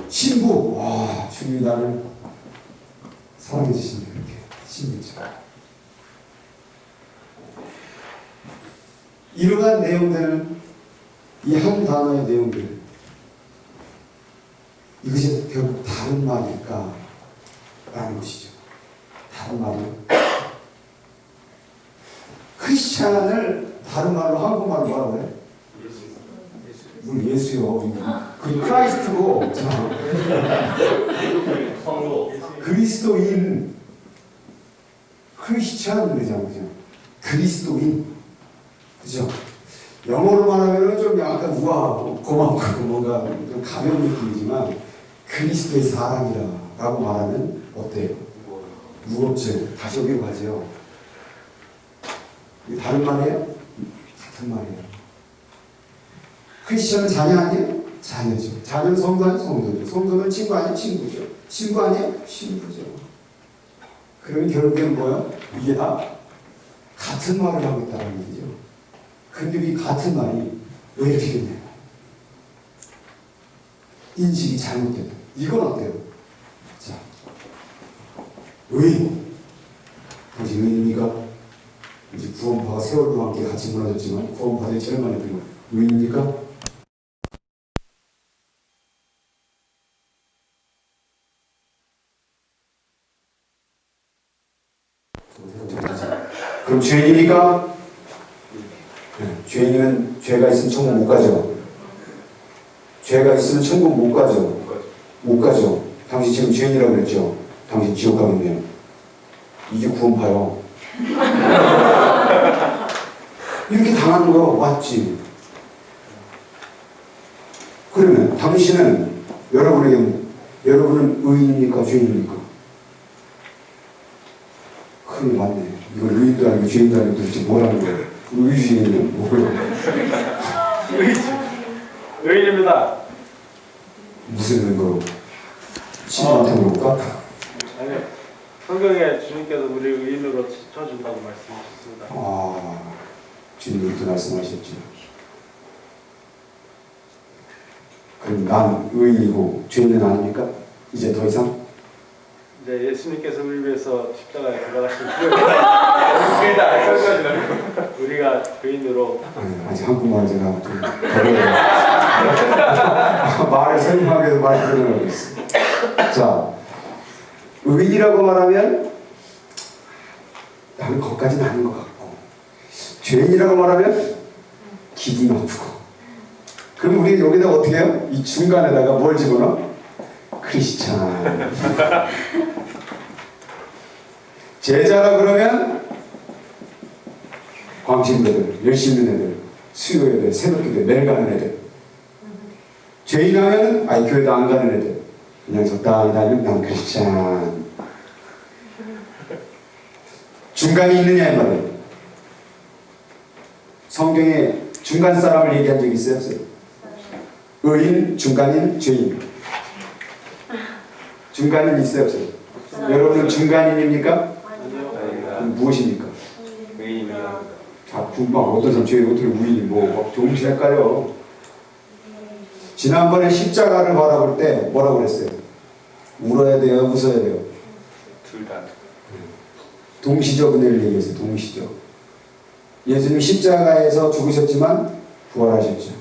신부. 와, 주님이 나를 사랑해 주신다. 이렇게 신부죠. 이러한 내용들, 이 한 단어의 내용들, 이것이 결국 다른 말일까? 라는 것이죠. 다른 말은 크리스찬을 다른 말로 한국말로 뭐라고 해? 뭘 예수요. 그 크라이스트고 그리스도인 크리스찬 그러잖아요. 그죠? 그리스도인 그죠? 영어로 말하면 좀 약간 우아하고 고맙고 뭔가 좀 가벼운 느낌이지만 그리스도의 사람이라고 말하면 어때요? 무겁죠. 다시 여기로 가죠. 이게 다른 말이에요? 같은 말이에요. 크리스천은 자녀 아니에요? 자녀죠. 자녀는 성도 아니에요? 성도죠. 성도는 친구 아니에요? 친구죠. 친구 아니에요? 친구죠. 그러면 결국엔 뭐예요? 이게 다 같은 말을 하고 있다는 얘기죠. 근데 이 같은 말이 왜 이렇게 됐나요? 인식이 잘못됐다. 이건 어때요? 자, 의인. 당신 의인입니까? 이제 구원파가 세월과 함께 같이 무너졌지만 구원파들이 제일 많이 들은 거예요. 의인입니까? 그럼 죄인입니까? 네, 죄인은 죄가 있으면 천국 못 가죠. 죄가 있으면 천국 못 가죠. 못 가죠. 당신 지금 죄인이라고 그랬죠. 당신 지옥 가겠네요. 이게 구원파요. 이렇게 당하는 거 맞지? 그러면 당신은 여러분은 의인입니까? 죄인입니까? 큰일 났네. 이걸 의인도 아니고 죄인도 아니고 도대체 뭐라는 거예요? 의주인은 뭐예요? 의인입니다. 무슨 근거로? 신한테 물어볼까? 아니요. 성경에 주님께서 우리 의인으로 쳐준다고 말씀하셨습니다. 아, 주님이 그렇게 말씀하셨죠. 그럼 난 의인이고 죄인은 아닙니까? 이제 더 이상? 이제 예수님께서 우리 위해서 십자가에 돌아가신 후 우리가 의인으로 아직 한국말 제가 좀 말을 설명하기 위해서 많이 표현하고 있어요. 자, 의인이라고 말하면 나는 거기까지는 아닌 것 같고, 죄인이라고 말하면 기분 나쁘고. 그럼 우리 여기다 어떻게 해요? 이 중간에다가 뭘 집어넣어? 크리스찬. 제자라 그러면 광신배들, 열심히 있는 애들, 수요예배, 새벽기도에 매일 가는 애들. 죄인 하면 교회도 안 가는 애들. 그냥 적당히 다니면 난 크리스찬. 중간이 있느냐 이 말이에요. 성경에 중간 사람을 얘기한 적이 있어요? 없어요? 의인, 중간인, 죄인. 중간인 있어요? 없어요? 여러분은 중간인입니까? 무엇입니까? 의인입니다. 자, 금방 어떤 사람 죄인 어떻게 우인이 뭐 조금씩 헷갈려. 지난번에 십자가를 바라볼 때 뭐라고 그랬어요? 울어야 돼요? 웃어야 돼요? 둘 다. 동시적 은혜를 얘기했어요. 동시적. 예수님 십자가에서 죽으셨지만 부활하셨죠.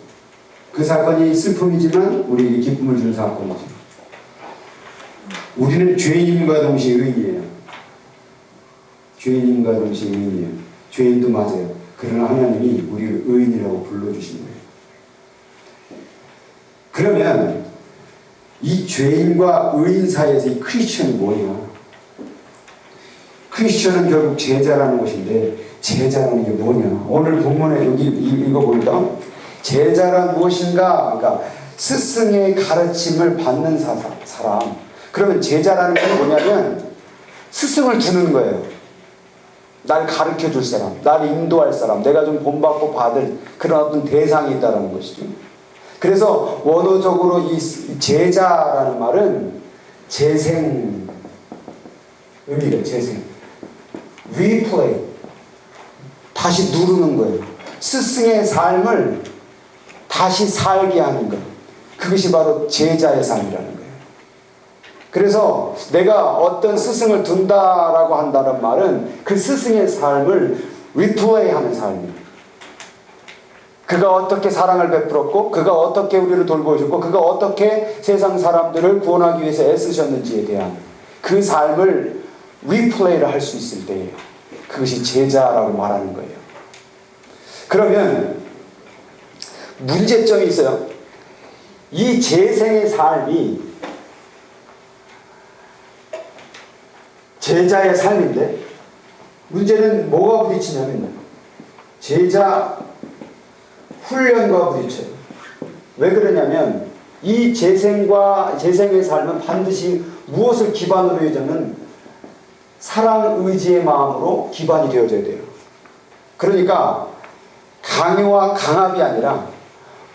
그 사건이 슬픔이지만 우리에게 기쁨을 주는 사건이죠. 우리는 죄인임과 동시에 의인이에요. 죄인임과 동시에 의인이에요. 죄인도 맞아요. 그러나 하나님이 우리를 의인이라고 불러주신 거예요. 그러면 이 죄인과 의인 사이에서 이 크리스천이 뭐냐? 크리스천은 결국 제자라는 것인데 제자라는 게 뭐냐? 오늘 본문에 여기 읽어보니까 제자란 무엇인가? 그러니까 스승의 가르침을 받는 사람. 그러면 제자라는 게 뭐냐면 스승을 두는 거예요. 날 가르쳐 줄 사람, 날 인도할 사람, 내가 좀 본받고 받을 그런 어떤 대상이 있다는 것이죠. 그래서 원어적으로 이 제자라는 말은 재생 의미가 재생, replay, 다시 누르는 거예요. 스승의 삶을 다시 살게 하는 것. 그것이 바로 제자의 삶이라는 거예요. 그래서 내가 어떤 스승을 둔다라고 한다는 말은 그 스승의 삶을 리플레이하는 삶이에요. 그가 어떻게 사랑을 베풀었고 그가 어떻게 우리를 돌보셨고 그가 어떻게 세상 사람들을 구원하기 위해서 애쓰셨는지에 대한 그 삶을 리플레이를 할 수 있을 때예요. 그것이 제자라고 말하는 거예요. 그러면 문제점이 있어요. 이 재생의 삶이 제자의 삶인데 문제는 뭐가 부딪히냐면 제자 훈련과 부딪혀요. 왜 그러냐면 이 재생의 삶은 반드시 무엇을 기반으로 해야냐면 사랑 의지의 마음으로 기반이 되어져야 돼요. 그러니까 강요와 강압이 아니라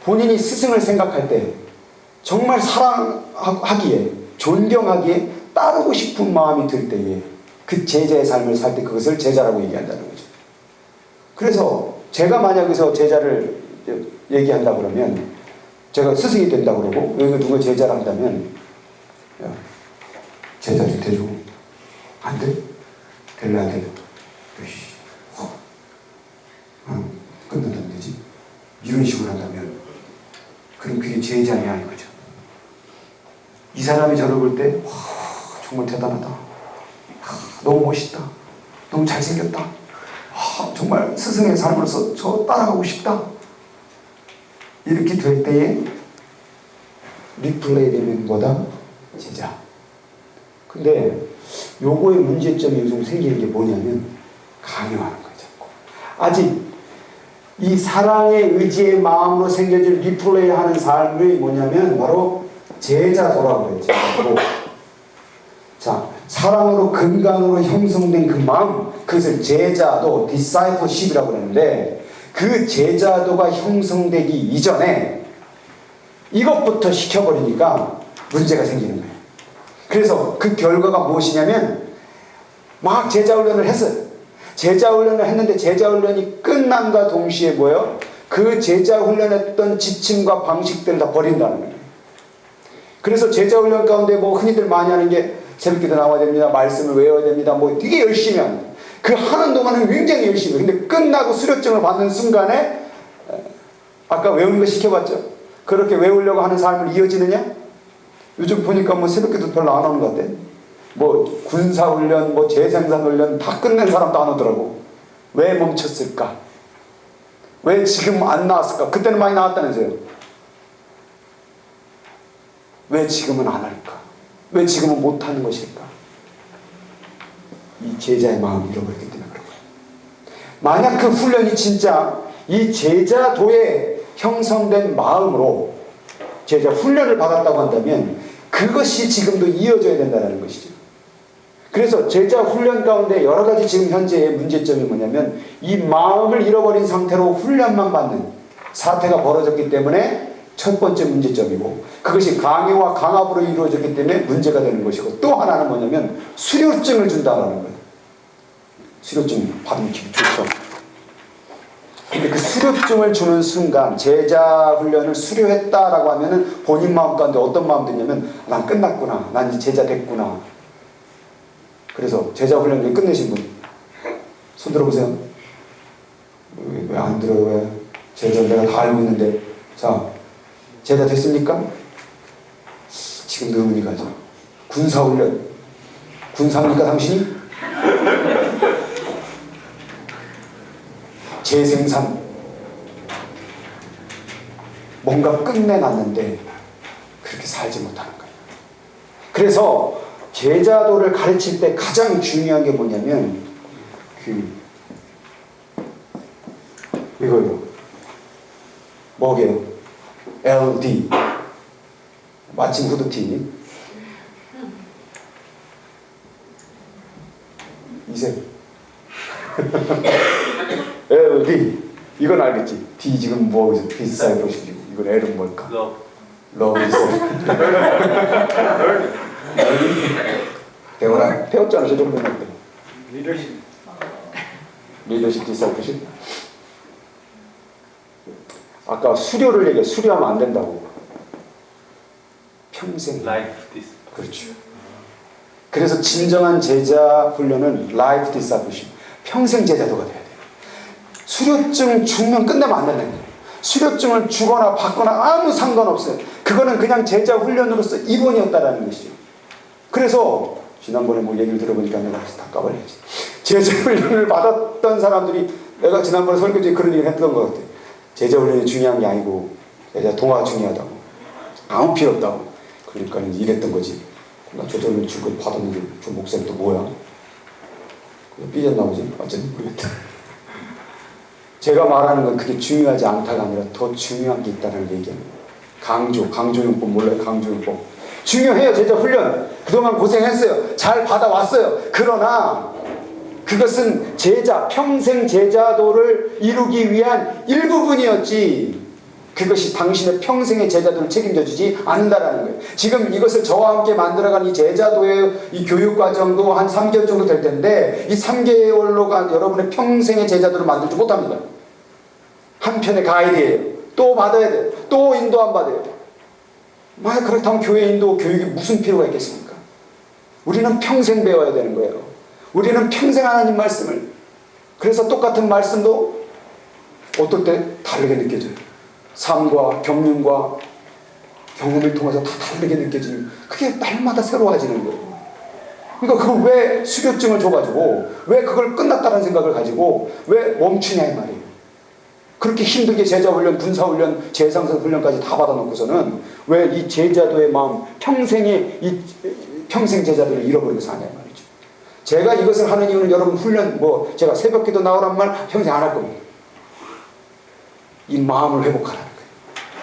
본인이 스승을 생각할 때 정말 사랑하기에 존경하기에 따르고 싶은 마음이 들 때에 그 제자의 삶을 살 때 그것을 제자라고 얘기한다는 거죠. 그래서 제가 만약 여기서 제자를 얘기한다 그러면 제가 스승이 된다 그러고 여기 누가 제자를 한다면 야, 제자 좀 대줘. 안 돼? 될래 안 될래? 끝난다면 되지. 이런 식으로 한다면 그럼 그게 제자냐 이거죠. 이 사람이 저를 볼 때 정말 대단하다. 너무 멋있다. 너무 잘생겼다. 정말 스승의 삶으로서 저 따라가고 싶다. 이렇게 될 때에 리플레이 되는 거다 제자. 근데 요거의 문제점이 요즘 생기는 게 뭐냐면 강요하는 거죠. 아직 이 사랑의 의지의 마음으로 생겨질 리플레이 하는 삶이 뭐냐면 바로 제자도라고 그래요. 제자도. 자, 사랑으로 근간으로 형성된 그 마음, 그것을 제자도, discipleship이라고 그러는데 그 제자도가 형성되기 이전에 이것부터 시켜버리니까 문제가 생기는 거예요. 그래서 그 결과가 무엇이냐면 막 제자훈련을 했어요. 제자훈련을 했는데 제자훈련이 끝남과 동시에 뭐예요? 그 제자훈련했던 지침과 방식들을 다 버린다는 거예요. 그래서 제자훈련 가운데 뭐 흔히들 많이 하는 게 새벽기도 나와야 됩니다. 말씀을 외워야 됩니다. 뭐 되게 열심히 합니다. 그 하는 동안은 굉장히 열심히 해요. 근데 끝나고 수료증을 받는 순간에 아까 외우는 거 시켜봤죠? 그렇게 외우려고 하는 삶을 이어지느냐? 요즘 보니까 뭐 새벽기도 별로 안 하는 것 같아. 뭐 군사훈련, 뭐 재생산훈련 다 끝낸 사람도 안 오더라고. 왜 멈췄을까? 왜 지금 안 나왔을까? 그때는 많이 나왔다면서요. 왜 지금은 안 할까? 왜 지금은 못하는 것일까? 이 제자의 마음을 잃어버렸기 때문에 그런 거예요. 만약 그 훈련이 진짜 이 제자도에 형성된 마음으로 제자 훈련을 받았다고 한다면 그것이 지금도 이어져야 된다는 것이죠. 그래서 제자 훈련 가운데 여러 가지 지금 현재의 문제점이 뭐냐면 이 마음을 잃어버린 상태로 훈련만 받는 사태가 벌어졌기 때문에 첫 번째 문제점이고 그것이 강요와 강압으로 이루어졌기 때문에 문제가 되는 것이고 또 하나는 뭐냐면 수료증을 준다는 거예요. 수료증 받으면 기분 좋죠. 근데 그 수료증을 주는 순간 제자 훈련을 수료했다라고 하면은 본인 마음 가운데 어떤 마음 드냐면 난 끝났구나. 난 이제 제자 됐구나. 그래서 제자 훈련을 끝내신 분 손 들어보세요. 왜 안 들어요? 왜? 제자 내가 다 알고 있는데. 자, 제자 됐습니까? 지금 의문이 가죠. 군사훈련. 군사입니까 당신이? 재생산. 뭔가 끝내놨는데 그렇게 살지 못하는 거예요. 그래서 제자도를 가르칠 때 가장 중요한 게 뭐냐면 이거요. 뭐게요? LD. 마침 후드티. 이세. LD. 이건 알겠지? D 지금 뭐 비싸요 보시고 이건 L은 뭘까? 러브 있어. 배워라. 배웠잖아 저 정도는. 리더십 디사이플십. 아까 수료를 얘기해. 수료하면 안 된다고. 평생. Life this. 그렇죠. 그래서 진정한 제자 훈련은 라이프 디사이플십, 평생 제자도가 돼야 돼요. 수료증 주면 끝내면 안 된다는 거예요. 수료증을 주거나 받거나 아무 상관없어요. 그거는 그냥 제자 훈련으로서 입원이었다라는 것이죠. 그래서 지난번에 뭐 얘기를 들어보니까 내가 다 까발렸지. 제자 훈련을 받았던 사람들이, 내가 지난번에 설교 중에 그런 얘기를 했던 것 같아요. 제자 훈련이 중요한 게 아니고 제자 동화가 중요하다고, 아무 필요 없다고. 그러니까 이랬던 거지. 나 저절로 줄거 받았는데 저 목사님 또 뭐야? 삐졌나 보지? 어쨌든 모르겠다. 제가 말하는 건 그게 중요하지 않다가 아니라 더 중요한 게 있다는 얘기예요. 강조용법 몰라요? 강조용법. 중요해요, 제자 훈련. 그동안 고생했어요. 잘 받아왔어요. 그러나 그것은 평생 제자도를 이루기 위한 일부분이었지, 그것이 당신의 평생의 제자도를 책임져 주지 않는다라는 거예요. 지금 이것을 저와 함께 만들어간 이 제자도의 이 교육과정도 한 3개월 정도 될 텐데, 이 3개월로가 여러분의 평생의 제자도를 만들지 못합니다. 한편의 가이드예요. 또 받아야 돼요. 또 인도 안 받아요. 만약 그렇다면 교회 인도 교육이 무슨 필요가 있겠습니까? 우리는 평생 배워야 되는 거예요. 우리는 평생 하나님 말씀을, 그래서 똑같은 말씀도 어떨 때 다르게 느껴져요. 삶과 경륜과 경험을 통해서 다 다르게 느껴지는, 그게 날마다 새로워지는 거예요. 그러니까 그걸 왜 수료증을 줘가지고 왜 그걸 끝났다는 생각을 가지고 왜 멈추냐 이 말이에요. 그렇게 힘들게 제자훈련, 군사훈련, 재상선훈련까지 다 받아놓고서는 왜 이 제자도의 마음, 평생 제자도를 잃어버리고서 하냐 이 말이죠. 제가 이것을 하는 이유는 여러분 훈련, 제가 새벽기도 나오란 말 평생 안 할 겁니다. 이 마음을 회복하라는 거예요.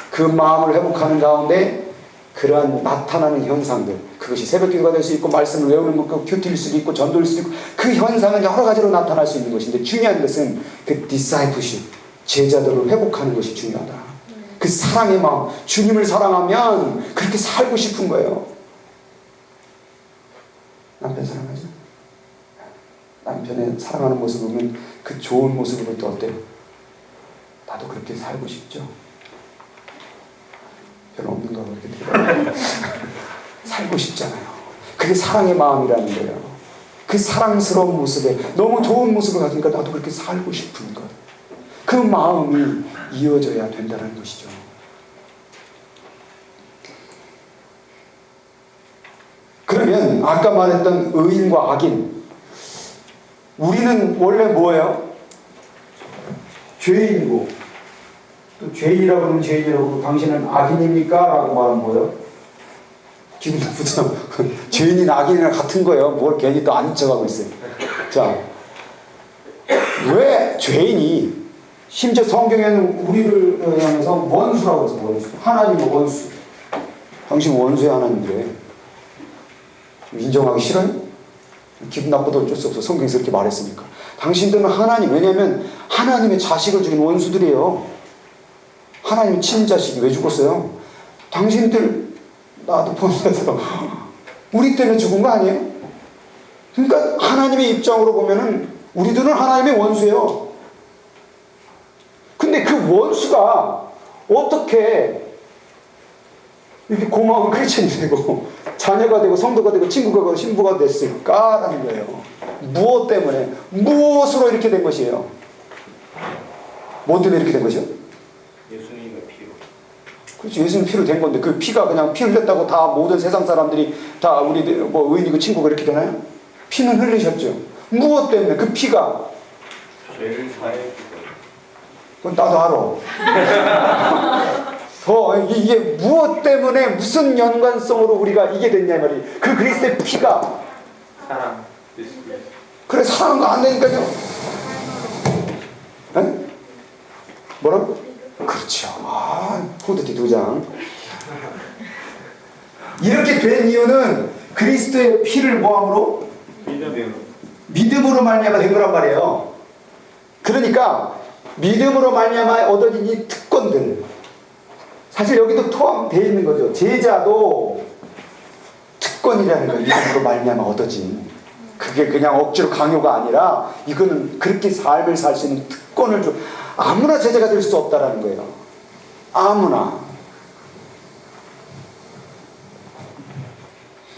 그 마음을 회복하는 가운데 그러한 나타나는 현상들, 그것이 새벽기도가 될 수 있고 말씀을 외우는 것, 큐티일 수도 있고 전도일 수도 있고, 그 현상은 여러 가지로 나타날 수 있는 것인데, 중요한 것은 그 디사이플십, 제자들을 회복하는 것이 중요하다. 그 사랑의 마음, 주님을 사랑하면 그렇게 살고 싶은 거예요. 남편 사랑하죠? 남편의 사랑하는 모습을 보면 그 좋은 모습을 볼 때 어때요? 나도 그렇게 살고 싶죠? 별로 없는가 봐, 이렇게 들어요. 살고 싶잖아요. 그게 사랑의 마음이라는 거예요. 그 사랑스러운 모습에 너무 좋은 모습을 가지니까 나도 그렇게 살고 싶은 것. 그 마음이 이어져야 된다는 것이죠. 그러면 아까 말했던 의인과 악인, 우리는 원래 뭐예요? 죄인이고, 또 죄인이라고 하면 죄인이라고 하고, 당신은 악인입니까? 라고 말하면 뭐예요? 기분 나쁘죠? 죄인이 악인이랑 같은 거예요. 뭘 괜히 또 아닌 척하고 있어요. 자, 왜 죄인이, 심지어 성경에는 우리를 향해서 원수라고 해서 원수, 하나님의 원수, 당신 원수의 하나님인데 인정하기 싫어요? 기분 나쁘다 어쩔 수 없어. 성경에서 그렇게 말했으니까. 당신들은 하나님, 왜냐하면 하나님의 자식을 죽인 원수들이에요. 하나님의 친자식이 왜 죽었어요? 당신들, 나도 보면서 우리 때문에 죽은 거 아니에요? 그러니까 하나님의 입장으로 보면은 우리들은 하나님의 원수예요. 근데 그 원수가 어떻게 이렇게 고마운 크리스천이 되고 자녀가 되고 성도가 되고 친구가 되고 신부가 됐을까라는 거예요. 무엇 때문에, 무엇으로 이렇게 된 것이에요? 뭐 때문에 이렇게 된 것이요? 예수님의 피로. 그렇죠. 예수님 피로 된 건데, 그 피가 그냥 피 흘렸다고 다 모든 세상 사람들이 다 우리 의인이고 친구가 이렇게 되나요? 피는 흘리셨죠. 무엇 때문에? 그 피가 죄를 사해. 그건 나도 알아. 이게 무엇 때문에 무슨 연관성으로 우리가 이게 됐냐 말이에요. 그 그리스도의 피가 사랑. 그래, 사랑가 안 되니까요. 에? 뭐라고? 그렇죠. 후드티 2장. 이렇게 된 이유는 그리스도의 피를 뭐함으로? 믿음으로 말미암아 된 거란 말이에요. 그러니까 믿음으로 말미암아 얻어진 이 특권들, 사실 여기도 포함되어 있는 거죠. 제자도 특권이라는 거예요. 믿음으로 말미암아 얻어진. 그게 그냥 억지로 강요가 아니라 이거는 그렇게 삶을 살 수 있는 특권을 줘. 아무나 제자가 될 수 없다라는 거예요. 아무나.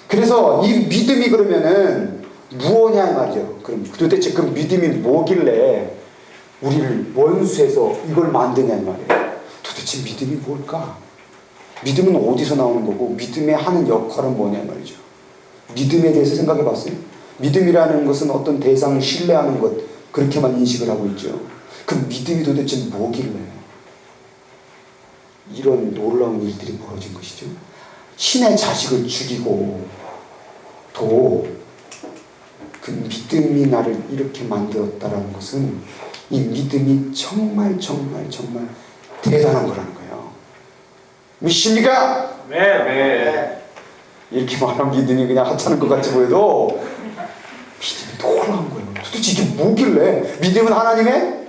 그래서 이 믿음이 그러면은 무엇냐 이 말이죠. 그럼 도대체 그 믿음이 뭐길래 우리를 원수에서 이걸 만드냐 이 말이에요. 도대체 믿음이 뭘까? 믿음은 어디서 나오는 거고 믿음의 하는 역할은 뭐냐 이 말이죠. 믿음에 대해서 생각해 봤어요? 믿음이라는 것은 어떤 대상을 신뢰하는 것, 그렇게만 인식을 하고 있죠. 그 믿음이 도대체 뭐길래 이런 놀라운 일들이 벌어진 것이죠. 신의 자식을 죽이고 또 그 믿음이 나를 이렇게 만들었다라는 것은 이 믿음이 정말 대단한 거라는 거예요. 믿습니까? 네. 이렇게 말하면 믿음이 그냥 하찮은 것 같이 보여도 믿음이 놀라운 거예요. 도대체 이게 뭐길래? 믿음은 하나님의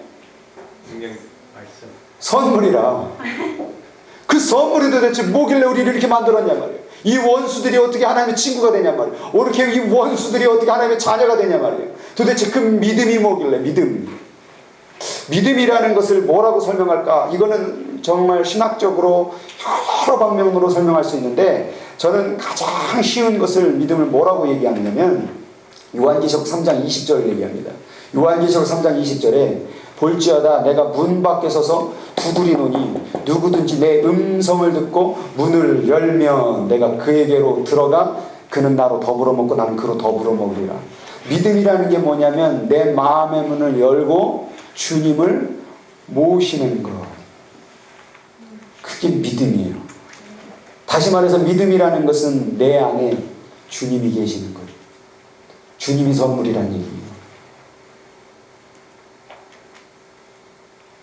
성경 말씀. 선물이라. 그 선물이 도대체 뭐길래 우리를 이렇게 만들었냐 말이에요. 이 원수들이 어떻게 하나님의 친구가 되냐 말이에요. 이렇게 이 원수들이 어떻게 하나님의 자녀가 되냐 말이에요. 도대체 그 믿음이 뭐길래? 믿음이라는 것을 뭐라고 설명할까? 이거는 정말 신학적으로 여러 방면으로 설명할 수 있는데 저는 가장 쉬운 것을 믿음을 뭐라고 얘기하느냐면 요한계시록 3장 20절을 얘기합니다. 요한계시록 3장 20절에 볼지어다 내가 문 밖에 서서 두드리노니 누구든지 내 음성을 듣고 문을 열면 내가 그에게로 들어가 그는 나로 더불어 먹고 나는 그로 더불어 먹으리라. 믿음이라는 게 뭐냐면 내 마음의 문을 열고 주님을 모시는 것. 그게 믿음이에요. 다시 말해서 믿음이라는 것은 내 안에 주님이 계시는 것. 주님이 선물이라는 얘기예요.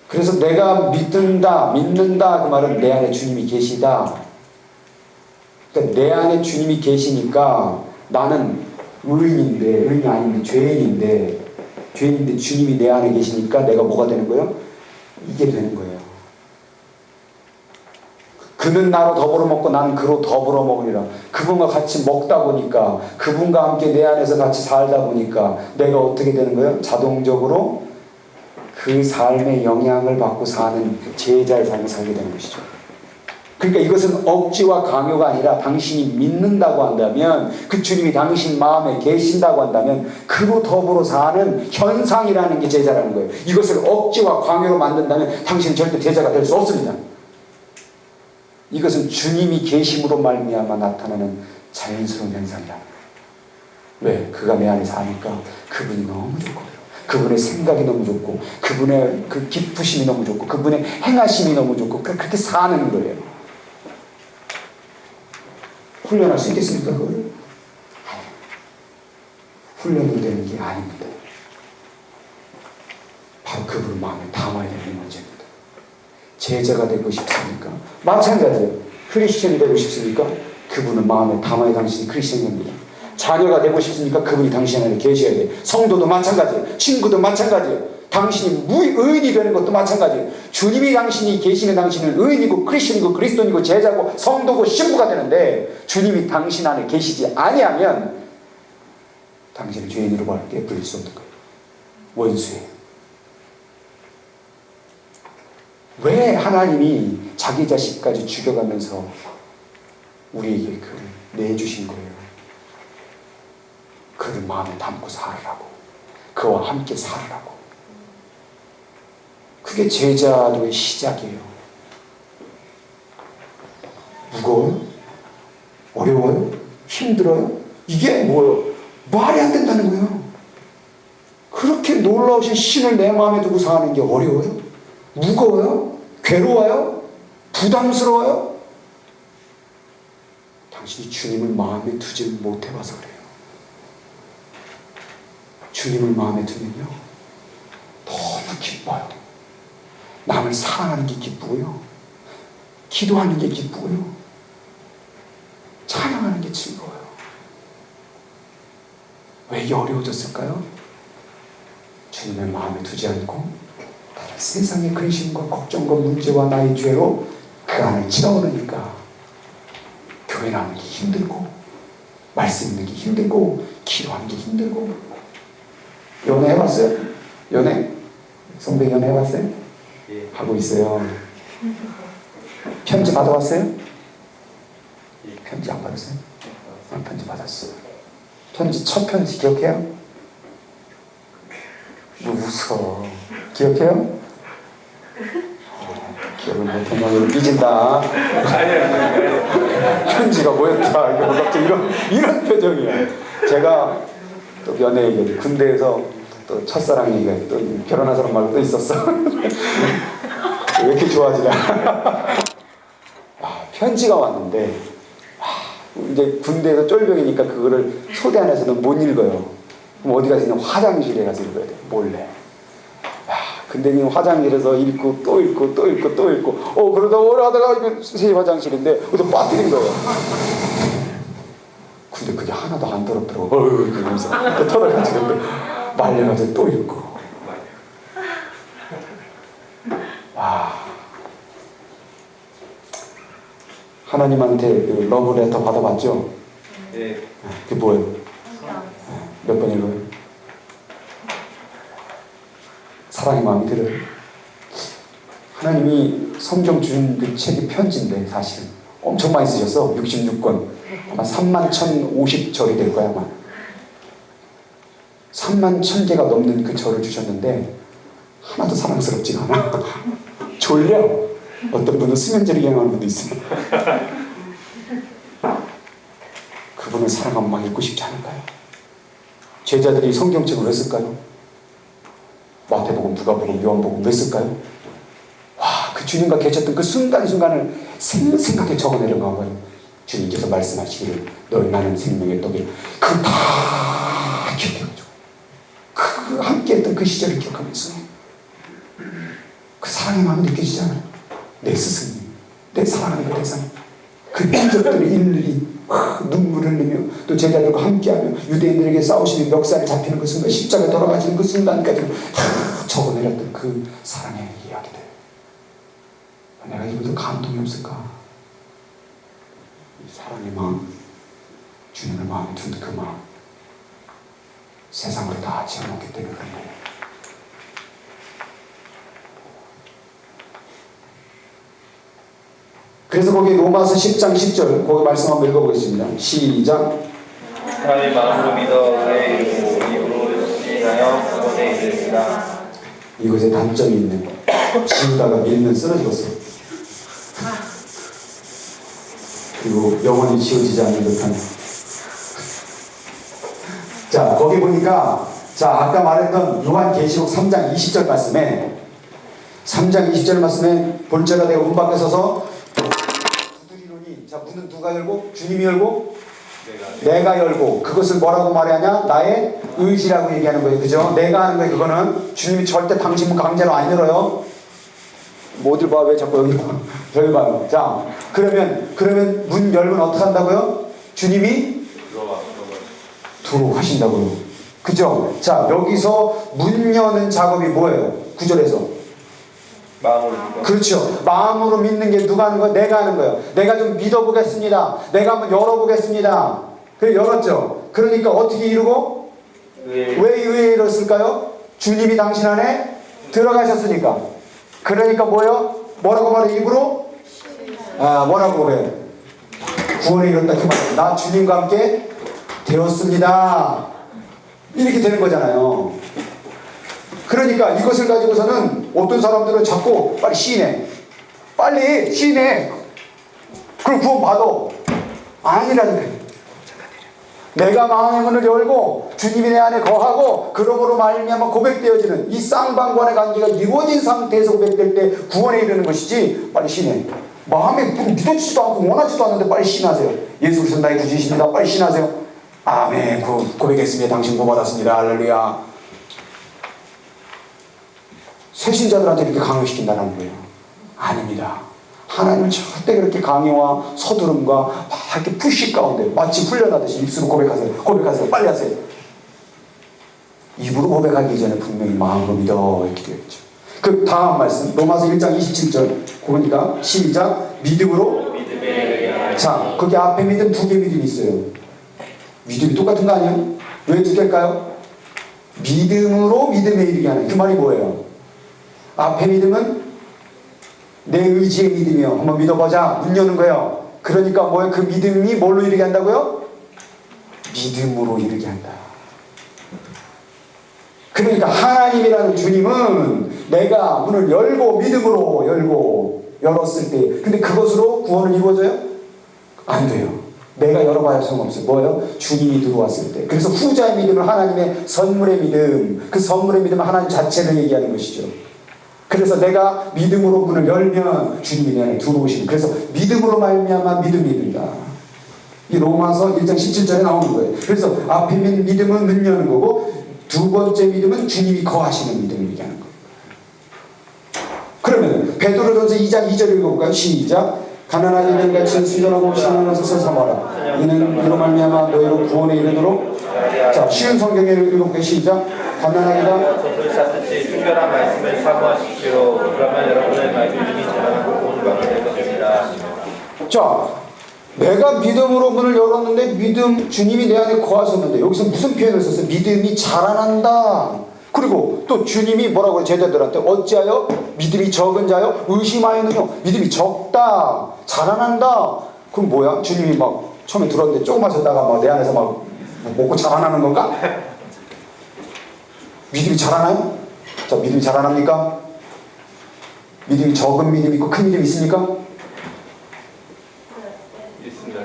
그래서 내가 믿는다 그 말은 내 안에 주님이 계시다. 그러니까 내 안에 주님이 계시니까 나는 의인이 아닌데 죄인인데 주님이 내 안에 계시니까 내가 뭐가 되는 거예요? 이게 되는 거예요. 그는 나로 더불어 먹고 나는 그로 더불어 먹으리라. 그분과 같이 먹다 보니까 그분과 함께 내 안에서 같이 살다 보니까 내가 어떻게 되는 거예요? 자동적으로 그 삶의 영향을 받고 사는 제자의 삶을 살게 되는 것이죠. 그러니까 이것은 억지와 강요가 아니라 당신이 믿는다고 한다면 그 주님이 당신 마음에 계신다고 한다면 그로 더불어 사는 현상이라는 게 제자라는 거예요. 이것을 억지와 강요로 만든다면 당신은 절대 제자가 될 수 없습니다. 이것은 주님이 계심으로 말미암아 나타나는 자연스러운 현상이다. 왜? 그가 내 안에 사니까 그분이 너무 좋고 그분의 생각이 너무 좋고 그분의 그 기쁘심이 너무 좋고 그분의 행하심이 너무 좋고 그렇게 사는 거예요. 훈련할 수 있겠습니까? 그걸? 훈련이 되는 게 아닙니다. 바로 그분을 마음에 담아야 되는 문제입니다. 제자가 되고 싶습니까? 마찬가지예요. 크리스천이 되고 싶습니까? 그분은 마음에 담아야 당신이 크리스천입니다. 자녀가 되고 싶습니까? 그분이 당신 안에 계셔야 돼요. 성도도 마찬가지예요. 친구도 마찬가지예요. 당신이 의인이 되는 것도 마찬가지예요. 주님이 당신이 계시는 당신은 의인이고 크리스천이고 그리스도인이고 제자고 성도고 신부가 되는데 주님이 당신 안에 계시지 아니하면 당신은 죄인으로 밖에 불릴 수 없는 거예요. 원수예요. 왜 하나님이 자기 자식까지 죽여가면서 우리에게 그를 내주신 거예요? 그를 마음에 담고 살으라고. 그와 함께 살으라고. 그게 제자도의 시작이에요. 무거워요? 어려워요? 힘들어요? 이게 뭐예요? 말이 안 된다는 거예요. 그렇게 놀라우신 신을 내 마음에 두고 사는 게 어려워요? 무거워요? 괴로워요? 부담스러워요? 당신이 주님을 마음에 두지 못해봐서 그래요. 주님을 마음에 두면요 너무 기뻐요. 남을 사랑하는 게 기쁘고요, 기도하는 게 기쁘고요, 찬양하는 게 즐거워요. 왜 이게 어려워졌을까요? 주님을 마음에 두지 않고 다른 세상의 근심과 걱정과 문제와 나의 죄로 그 안을 채워넣으니까 교회 나오는 게 힘들고 말씀 읽는 게 힘들고 기도하는 게 힘들고. 연애 해봤어요? 연애? 성백 연애 해봤어요? 예. 하고 있어요. 편지 받아봤어요? 예. 편지 안 받았어요? 편지 받았어요. 편지, 첫 편지 기억해요? 뭐 웃어. 기억해요? 기억을 못하면 삐진다. 편지가 뭐였다. 이거 갑자기 이런 표정이야. 제가 또 연애 얘기, 군대에서 또 첫사랑 얘기가 또 결혼한 사람 말고 또 있었어. 왜 이렇게 좋아하지나. 편지가 왔는데, 이제 군대에서 쫄병이니까 그거를 소대 안에서는 못 읽어요. 그럼 어디 가서 그냥 화장실에 가서 읽어야 돼. 몰래. 근데 이 화장실에서 읽고 또 읽고 또 읽고 또 읽고 그러다 오래 하다가 이게 새 화장실인데 어디 빠뜨린 거예요. 근데 그게 하나도 안 더럽더라고. 그러면서 또 털어가지고 말려가지고 또 읽고. 와. 하나님한테 그 러브레터 받아봤죠? 네. 그게 뭐예요? 몇 번 읽어요? 사랑의 마음이 들어요. 하나님이 성경 준 그 책이 편지인데 사실은 엄청 많이 쓰셨어. 66권. 아마 31,050절이 될 거야 아마. 31,000개가 넘는 그 절을 주셨는데 하나도 사랑스럽지가 않아. 졸려. 어떤 분은 수면제를 이용하는 분도 있어요. 그분을 사랑하면 막 읽고 싶지 않을까요? 제자들이 성경책을 왜 쓸까요? 마태복음, 누가복음, 요한복음 왜 쓸까요? 와, 그 주님과 계셨던 그 순간순간을 생생하게 적어내려고 한 거예요. 주님께서 말씀하시기를 너희 나는 생명의 떡이라. 그걸 다 기억해가지고 그 함께했던 그 시절을 기억하면서 그 사랑의 마음이 느껴지잖아요. 내 스승님, 내 사랑하는 그 대상, 그 흔적들을 일일이 눈물을 흘리며 또 제자들과 함께하며 유대인들에게 싸우시는 멱살을 잡히는 그 순간, 십자가에 돌아가시는 그 순간까지 다 적어내렸던 그 사랑의 이야기들. 내가 이것도 감동이 없을까? 이 사랑의 마음, 주님을 마음에 둔 그 마음, 세상으로 다 채워놓기 때문에 그런 거예요. 그래서 거기 로마서 10장 10절 거기 말씀 한번 읽어보겠습니다. 시작. 사람이 마음으로 믿어 그의 입으로 시인하여 구원에 이르리라. 이것에 단점이 있네. 지우다가 밀면 쓰러지겠어. 그리고 영원히 지워지지 않는 듯한. 자, 거기 보니까 아까 말했던 요한계시록 3장 20절 말씀에 3장 20절 말씀에 볼자가 되어 문 밖에 서서 두드리노니, 자, 문은 누가 열고? 주님이 열고? 내가 열고. 그것을 뭐라고 말하냐? 나의 의지라고 얘기하는 거예요. 그죠? 내가 하는 거예요. 그거는 주님이 절대 당신 문 강제로 안 열어요. 뭐들 봐. 왜 자꾸 여기 봐. 여기 봐요. 자, 그러면 문 열면 어떻게 한다고요? 주님이 들어가신다고요. 그죠? 자, 여기서 문 여는 작업이 뭐예요? 9절에서. 마음으로 믿어. 그렇죠. 마음으로 믿는 게 누가 하는 거예요? 내가 하는 거예요. 내가 좀 믿어보겠습니다. 내가 한번 열어보겠습니다. 그래, 열었죠. 그러니까 어떻게 이루고? 왜 의에 이뤘을까요? 주님이 당신 안에 들어가셨으니까. 그러니까 뭐예요? 뭐라고 말해? 입으로? 뭐라고 그래? 구원에 이뤘다. 그 말. 나 주님과 함께 되었습니다. 이렇게 되는 거잖아요. 그러니까 이것을 가지고서는 어떤 사람들은 자꾸 빨리 시인해. 빨리 시인해. 그럼 구원 받아. 아니라는 거예요. 내가 마음의 문을 열고 주님이 내 안에 거하고 그러므로 말미암아 고백되어지는 이 쌍방관의 관계가 이루어진 상태에서 고백될 때 구원에 이르는 것이지. 빨리 시인해. 마음에 믿어지지도 않고 원하지도 않는데 빨리 시인하세요. 예수 그리스도 나의 구주이십니다. 빨리 시인하세요. 아멘. 고백했습니다. 당신 구원 받았습니다. 할렐루야. 새신자들한테 이렇게 강요시킨다는 거예요. 아닙니다. 하나님은 절대 그렇게 강요와 서두름과 막 이렇게 푸시 가운데 마치 훈련하듯이 입술로 고백하세요. 빨리 하세요. 입으로 고백하기 전에 분명히 마음으로 믿어 이렇게 되어있죠. 그 다음 말씀 로마서 1장 27절 보니까 시작. 믿음으로. 자, 거기 앞에 믿음 두 개 믿음이 있어요. 믿음이 똑같은 거 아니에요? 왜 두 개일까요? 믿음으로 믿음에 이르게 하는 그 말이 뭐예요? 앞에 믿음은 내 의지의 믿음이요. 한번 믿어보자. 문 여는 거예요. 그러니까 뭐예요? 그 믿음이 뭘로 이르게 한다고요? 믿음으로 이르게 한다. 그러니까 하나님이라는 주님은 내가 문을 열고 믿음으로 열었을 때, 근데 그것으로 구원은 이루어져요? 안 돼요. 내가 열어봐야 소용없어요. 뭐예요? 주님이 들어왔을 때. 그래서 후자의 믿음은 하나님의 선물의 믿음, 그 선물의 믿음은 하나님 자체를 얘기하는 것이죠. 그래서 내가 믿음으로 문을 열면 주님이 내 안에 들어오시는, 그래서 믿음으로 말미암아 믿음이 된다. 이 로마서 1장 17절에 나오는 거예요. 그래서 앞에 믿음은 문 여는 거고, 두 번째 믿음은 주님이 거하시는 믿음을 얘기하는 거예요. 그러면 베드로전서 2장 2절 읽어볼까요? 시작. 가난한 이들같이 순전하고 신앙을 서서 삼아라. 이는 이로 말미암아 너희로 구원에 이르도록. 자, 쉬운 성경에 읽어볼까요? 시작. 가난하기다. 젖을 쌌듯이 특별한 말씀을 사모하십시오. 그러면 여러분의 말씀이 자라고 구원을 받게 될 것입니다. 자, 내가 믿음으로 문을 열었는데 믿음, 주님이 내 안에 거하셨는데 여기서 무슨 표현을 썼어요? 믿음이 자라난다. 그리고 또 주님이 뭐라고 제자들한테 어찌하여 믿음이 적은 자요? 의심하였느냐? 믿음이 적다. 자라난다. 그럼 뭐야? 주님이 막 처음에 들었는데 조금 하셨다가 막 내 안에서 막 먹고 자라나는 건가? 믿음이 자라나요? 자, 믿음이 자라납니까? 믿음이 적은 믿음이 있고 큰 믿음이 있습니까? 있습니다.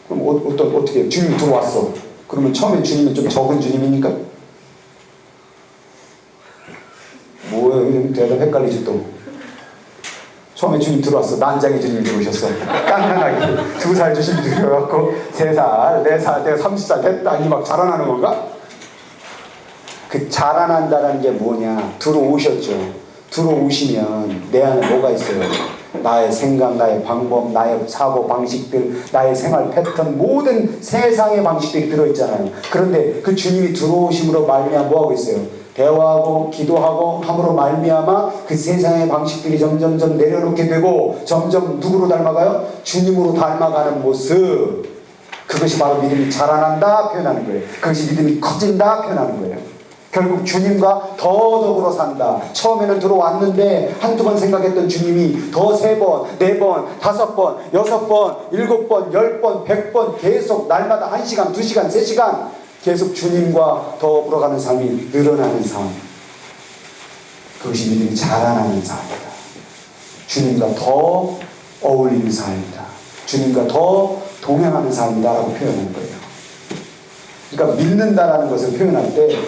그럼 어떻게 주님이 들어왔어? 그러면 처음에 주님이 좀 적은 주님입니까? 뭐예요? 대답 헷갈리지 또. 처음에 주님 들어왔어. 난장이 주님 들어오셨어. 깐깐하게 2살 주님 들어왔고 3살, 4살, 내가 30살 됐다. 이 막 자라나는 건가? 그 자라난다는 게 뭐냐? 들어오셨죠. 들어오시면 내 안에 뭐가 있어요? 나의 생각, 나의 방법, 나의 사고 방식들, 나의 생활 패턴, 모든 세상의 방식들이 들어있잖아요. 그런데 그 주님이 들어오심으로 말미암아 뭐하고 있어요? 대화하고 기도하고 함으로 말미암아 그 세상의 방식들이 점점점 내려놓게 되고 점점 누구로 닮아가요? 주님으로 닮아가는 모습. 그것이 바로 믿음이 자라난다 표현하는 거예요. 그것이 믿음이 커진다 표현하는 거예요. 결국 주님과 더 더불어 산다. 처음에는 들어왔는데 한두 번 생각했던 주님이 더 3번, 4번, 5번, 6번, 7번, 10번, 100번 계속 날마다 1시간, 2시간, 3시간 계속 주님과 더불어 가는 삶이 늘어나는 삶. 그것이 믿음이 자라나는 삶이다. 주님과 더 어울리는 삶이다. 주님과 더 동행하는 삶이다라고 표현하는 거예요. 그러니까 믿는다라는 것을 표현할 때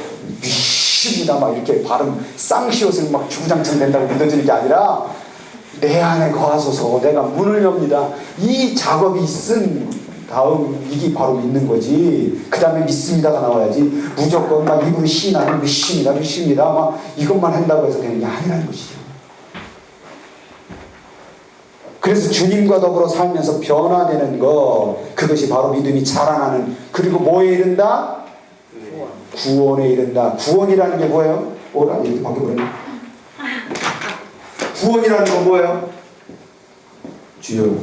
믿습니다 막 이렇게 발음 쌍시옷을 막 주구장창 된다고 믿어지는 게 아니라 내 안에 거하소서 내가 문을 엽니다. 이 작업이 있은 다음 이게 바로 믿는 거지. 그 다음에 믿습니다가 나와야지. 무조건 막 입으로 시인하는 믿습니다 막 이것만 한다고 해서 되는 게 아니라는 것이죠. 그래서 주님과 더불어 살면서 변화되는 것, 그것이 바로 믿음이 자라나는. 그리고 뭐에 이른다? 구원에 이른다. 구원이라는 게 뭐예요? 이렇게 바뀌어버렸네. 구원이라는 건 뭐예요? 주여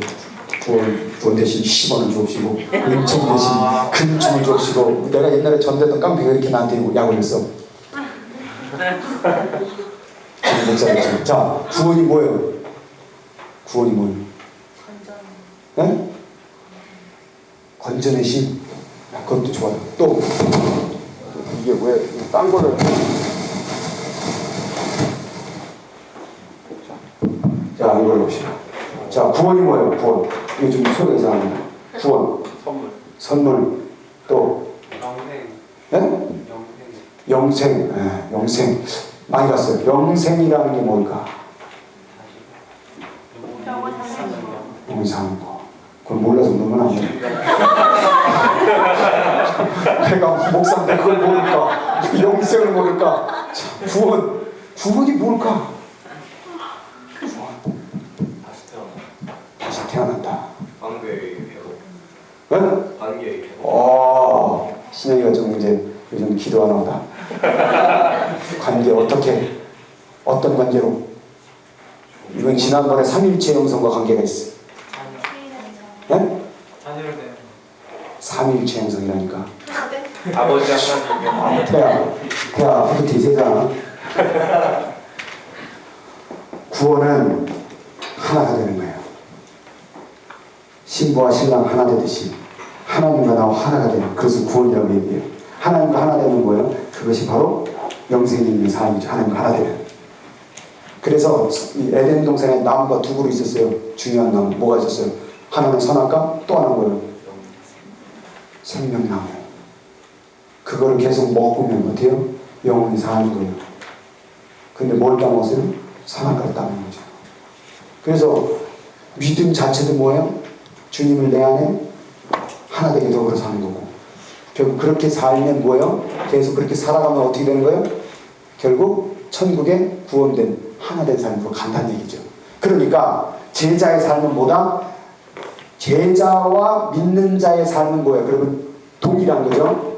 구원 대신 10원을 주옵시고 은총 대신 금총을 주옵시고. 내가 옛날에 전대던 깡패가 이렇게 나한테 약을 했어. 자, 구원이 뭐예요? 구원이 뭐예요? 네? 건전의 신. 그것도 좋아요. 또 이게 왜 딴 거를 자 이걸 봅시다. 자 구원이 뭐예요? 구원. 이게 좀 소리가 이상합니다. 구원. 선물. 또 네? 영생. 네, 영생. 많이 갔어요. 영생이라는 게 뭘까? 너무 이상한 거. 그걸 몰라서 그러면 안 돼. 내가 목사인데 그걸 모를까? 영생을 모를까? 구원이 뭘까? 다시 태어난다. 관계의 네? 관계의 신영이가 좀 이제 요즘 기도하나 보다. 관계 어떻게? 어떤 관계로? 이건 지난번에 3일체 형성과 관계가 있어. 네? 삼일체 형성이라니까. 아버지 하나님 태아 푸드티 세상. 구원은 하나가 되는 거예요. 신부와 신랑 하나 되듯이 하나님과 나와 하나가 되는, 그것을 구원이라고 얘기해요. 하나님과 하나 되는 거예요. 그것이 바로 영생이 있는 삶이죠. 하나님과 하나 되는. 그래서 이 에덴 동산에 나무가 두 그루 있었어요. 중요한 나무. 뭐가 있었어요? 하나는 선악과, 또 하나는 뭐예요? 생명나무. 그거를 계속 먹으면 어때요? 영원히 사는 거예요. 근데 뭘 따먹었어요? 선악과를 따먹는 거죠. 그래서 믿음 자체도 뭐예요? 주님을 내 안에 하나 되게 더불어 사는 거고, 결국 그렇게 살면 뭐예요? 계속 그렇게 살아가면 어떻게 되는 거예요? 결국 천국에 구원된 하나 된 삶으로 간다는 얘기죠. 그러니까 제자의 삶은 뭐다? 제자와 믿는 자의 삶은 뭐예요? 그러면 동일한 거죠.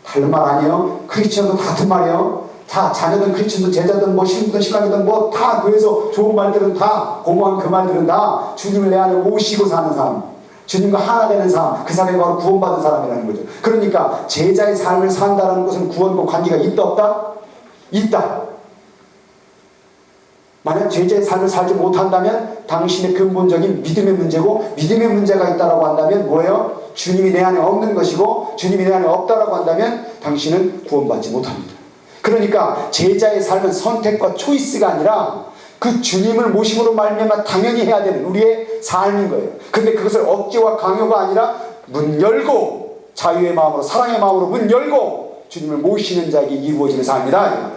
다른 말 아니에요. 크리스천도 같은 말이에요. 다 자녀든 크리스천든 제자든 뭐 신부든 신랑이든 뭐 다 교회에서 좋은 말들은 다 공허한 그 말들은 다 주님을 내 안에 모시고 사는 삶, 주님과 하나 되는 삶, 그 사람이 바로 구원받은 사람이라는 거죠. 그러니까 제자의 삶을 산다는 것은 구원과 관계가 있다 없다? 있다. 만약 제자의 삶을 살지 못한다면 당신의 근본적인 믿음의 문제고, 믿음의 문제가 있다라고 한다면 뭐예요? 주님이 내 안에 없는 것이고, 주님이 내 안에 없다라고 한다면 당신은 구원받지 못합니다. 그러니까 제자의 삶은 선택과 초이스가 아니라 그 주님을 모심으로 말미암아 당연히 해야 되는 우리의 삶인 거예요. 근데 그것을 억지와 강요가 아니라 문 열고 자유의 마음으로, 사랑의 마음으로 문 열고 주님을 모시는 자에게 이루어지는 삶이다.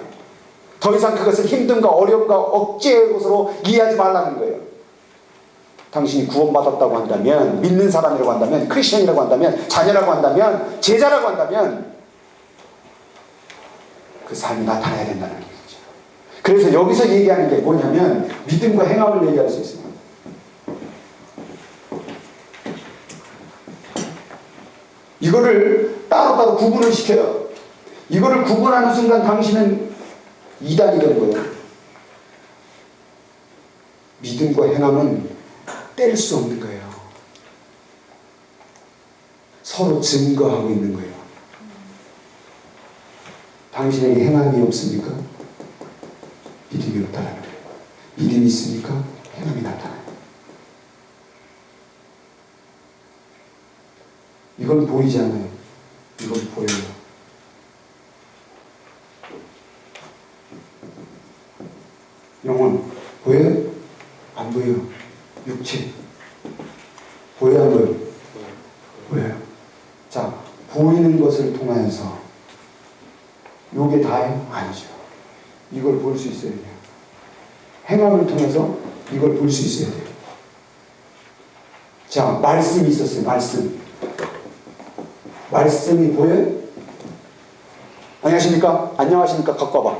더 이상 그것을 힘듦과 어려움과 억제의 것으로 이해하지 말라는 거예요. 당신이 구원받았다고 한다면, 믿는 사람이라고 한다면, 크리스천이라고 한다면, 자녀라고 한다면, 제자라고 한다면 그 삶이 나타나야 된다는 얘기죠. 그래서 여기서 얘기하는 게 뭐냐면 믿음과 행함을 얘기할 수 있습니다. 이거를 따로따로 구분을 시켜요. 이거를 구분하는 순간 당신은 이단이 되는 거예요. 믿음과 행함은 뗄 수 없는 거예요. 서로 증거하고 있는 거예요. 당신에게 행함이 없습니까? 믿음이 없다는 거예요. 믿음이 있으니까 행함이 나타나요. 이건 보이지 않아요. 이건 보여요. 영혼 보여요? 안 보여요. 육체 보여요? 안 보여요? 보여요. 자, 보이는 것을 통하여서 요게 다예요? 아니죠. 이걸 볼 수 있어야 돼요. 행함을 통해서 이걸 볼 수 있어야 돼요. 자, 말씀이 있었어요. 말씀이 보여요? 안녕하십니까? 안녕하십니까? 갖고 와봐.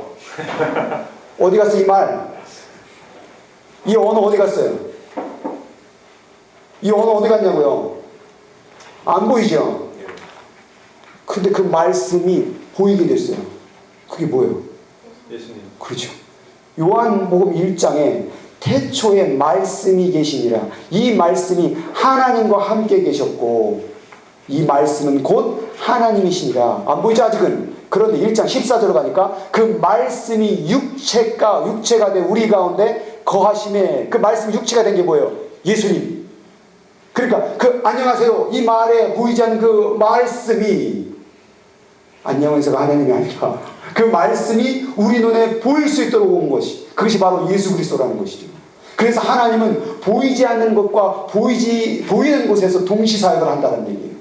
어디 갔어 이 말? 이 언어 어디 갔어요? 이 언어 어디 갔냐고요? 안 보이죠? 근데 그 말씀이 보이게 됐어요. 그게 뭐예요? 예수님. 그렇죠. 요한복음 1장에 태초에 말씀이 계시니라. 이 말씀이 하나님과 함께 계셨고 이 말씀은 곧 하나님이시니라. 안 보이죠 아직은? 그런데 1장 14절로 가니까 그 말씀이 육체가 돼 우리 가운데 거하심에, 그 말씀이 육체가 된 게 뭐예요? 예수님. 그러니까 그 안녕하세요 이 말에 보이지 않는 그 말씀이 안녕하세요가 하나님이 아니라 그 말씀이 우리 눈에 보일 수 있도록 온 것이, 그것이 바로 예수 그리스도라는 것이죠. 그래서 하나님은 보이지 않는 것과 보이는 곳에서 동시사역을 한다는 얘기예요.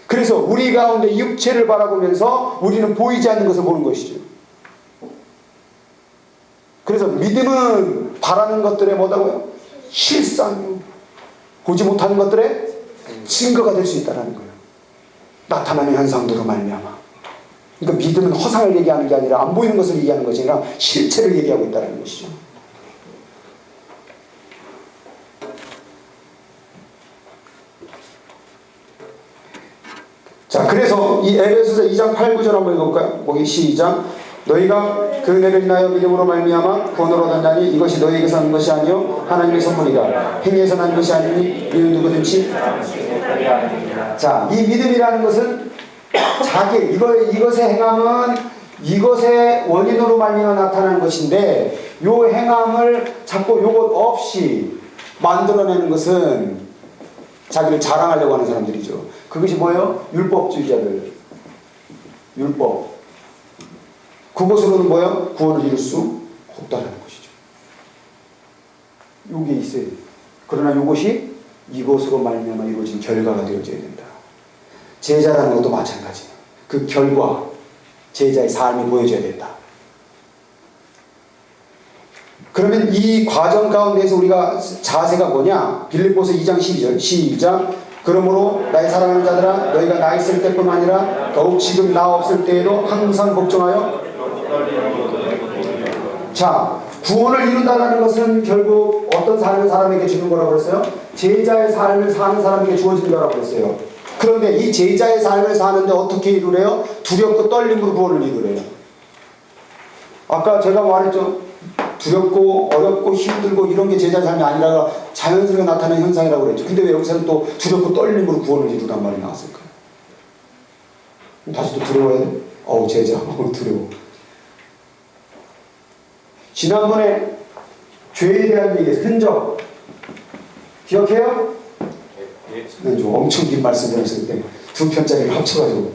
그래서 우리 가운데 육체를 바라보면서 우리는 보이지 않는 것을 보는 것이죠. 그래서 믿음은 바라는 것들의 뭐다고요? 실상이요. 보지 못하는 것들의 증거가 될 수 있다는 거예요. 나타나는 현상들로 말미암아. 그러니까 믿음은 허상을 얘기하는 게 아니라 안 보이는 것을 얘기하는 것이 아니라 실체를 얘기하고 있다는 것이죠. 자, 그래서 이 에베소서 2장 8, 9절 한번 읽어볼까요? 거기 시작. 너희가 그 은혜를 인하여 믿음으로 말미암아 구원을 얻었나니 이것이 너희에게서 난 것이 아니요 하나님의 선물이다. 행위에서 난 것이 아니니 이는 누구든지. 자, 이 믿음이라는 것은 이것의 행함은 이것의 원인으로 말미암아 나타나는 것인데, 요 행함을 자꾸 요것 없이 만들어내는 것은 자기를 자랑하려고 하는 사람들이죠. 그것이 뭐예요? 율법주의자들. 율법. 그것으로는 뭐예요? 구원을 이룰 수 없다는 것이죠. 이게 있어요. 그러나 이것이 이것으로 말미암아 이루어진 결과가 되어져야 된다. 제자라는 것도 마찬가지예요. 그 결과, 제자의 삶이 보여져야 된다. 그러면 이 과정 가운데서 우리가 자세가 뭐냐? 빌립보서 2장 12절 시작. 그러므로 나의 사랑하는 자들아 너희가 나 있을 때뿐만 아니라 더욱 지금 나 없을 때에도 항상 걱정하여. 자, 구원을 이룬다는 것은 결국 어떤 삶을 사람에게 주는 거라고 그랬어요? 제자의 삶을 사는 사람에게 주어진 거라고 그랬어요. 그런데 이 제자의 삶을 사는데 어떻게 이루래요? 두렵고 떨림으로 구원을 이루래요. 아까 제가 말했죠. 두렵고 어렵고 힘들고 이런 게 제자의 삶이 아니라 자연스럽게 나타나는 현상이라고 그랬죠. 근데 왜 여기서는 또 두렵고 떨림으로 구원을 이루란 말이 나왔을까요? 다시 또 두려워야 돼? 어우 제자 두려워. 지난번에 죄에 대한 얘기에서 흔적 기억해요? 네, 좀 엄청 긴 말씀 드렸을 때 두 편짜리를 합쳐가지고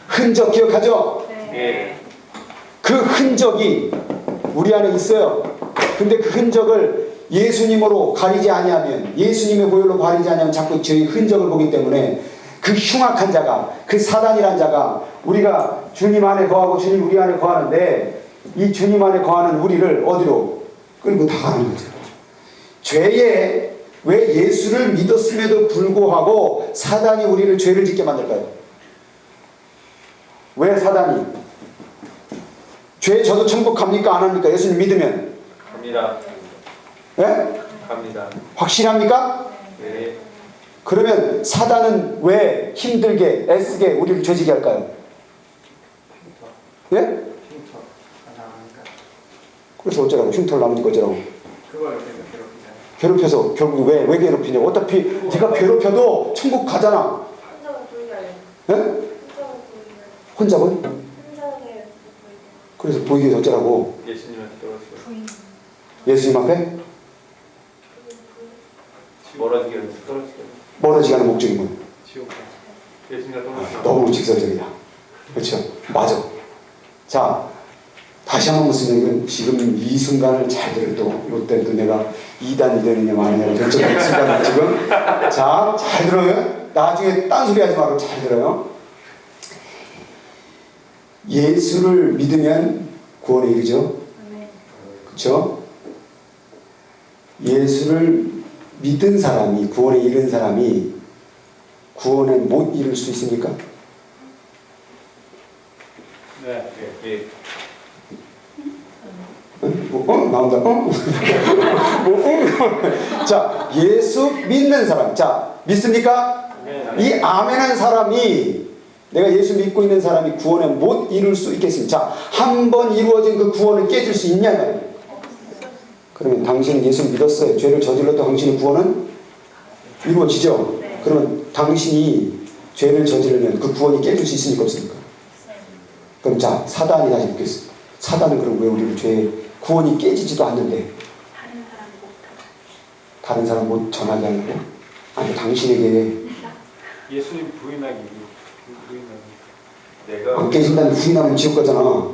흔적 기억하죠? 네. 그 흔적이 우리 안에 있어요. 근데 그 흔적을 예수님으로 가리지 아니하면, 예수님의 보혈로 가리지 아니하면 자꾸 저희 흔적을 보기 때문에 그 흉악한 자가, 그 사단이란 자가 우리가 주님 안에 거하고 주님 우리 안에 거하는데 이 주님 안에 거하는 우리를 어디로 끌고 나가는 거죠. 죄에 왜 예수를 믿었음에도 불구하고 사단이 우리를 죄를 짓게 만들까요? 왜 사단이? 죄 저도 천국 갑니까? 안 합니까? 예수님 믿으면? 갑니다. 예? 갑니다. 확실합니까? 네. 그러면 사단은 왜 힘들게 애쓰게 우리를 죄지게 할까요? 예? 그래서 어쩌라고? 흉터를 남으니까 어쩌라고? 그걸 괴롭혀서 결국 왜 괴롭히냐고. 어차피 네가 괴롭혀도 천국 가잖아. 예? 혼자 뭐? 그래서 보이게 해서 어쩌라고? 예수님한테 떨어지고 예수님 앞에 멀어지게 해서 떨어지게. 멀어지게 하는 목적이 뭐예요? 지옥 예수님과 떨어지고 너무 직설적이다. 그렇죠? 맞아. 자, 다시 한번 말씀드리면 지금 이 순간을 잘 들어도 이때도 내가 2단이 되느냐 마느냐를 결정하는 순간을 지금 자, 잘 들어요. 나중에 딴소리 하지 말고 잘 들어요. 예수를 믿으면 구원에 이르죠. 그렇죠? 예수를 믿은 사람이, 구원에 이른 사람이 구원에 못 이룰 수 있습니까? 네. 예. 나온다. 자, 예수 믿는 사람. 자, 믿습니까? 네. 이 아멘한 사람이, 내가 예수 믿고 있는 사람이 구원에 못 이룰 수 있겠습니다. 자, 한 번 이루어진 그 구원을 깨질 수 있냐 말이에요. 그러면 당신은 예수 믿었어요. 죄를 저질렀던 당신의 구원은 이루어지죠. 그러면 당신이 죄를 저지르면 그 구원이 깨질 수 있습니까? 없습니까? 그럼 자, 사단이 다시 묻겠습니다. 사단은 그럼 왜 우리를 죄 구원이 깨지지도 않는데 다른 사람 못 전하게 하려고? 아니, 당신에게 예수님 부인하기. 내가 안 깨진다면 후인하면 지옥 가잖아.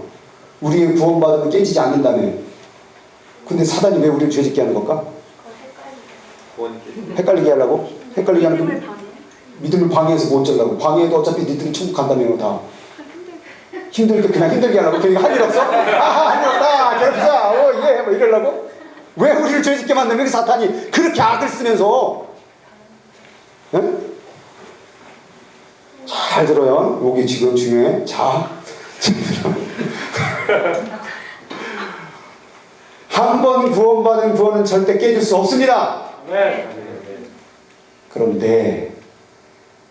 우리 구원받으면 깨지지 않는다며. 근데 사단이 왜 우리를 죄짓게 하는 걸까? 구원이 헷갈리게 하려고? 헷갈리게 하는 거 믿음을 방해해서 못 전라고. 방해해도 어차피 니들이 천국 간다며. 다 힘들게 그냥 힘들게 하려고. 그러니까 할 일 없어? 아하, 할 일 없다. 괴롭히자. 예, 뭐 이러려고? 왜 우리를 죄짓게 만드는 게 사탄이 그렇게 악을 쓰면서? 예? 잘 들어요. 여기 지금 중요해. 자, 한 번 구원받은 구원은 절대 깨질 수 없습니다. 네. 그런데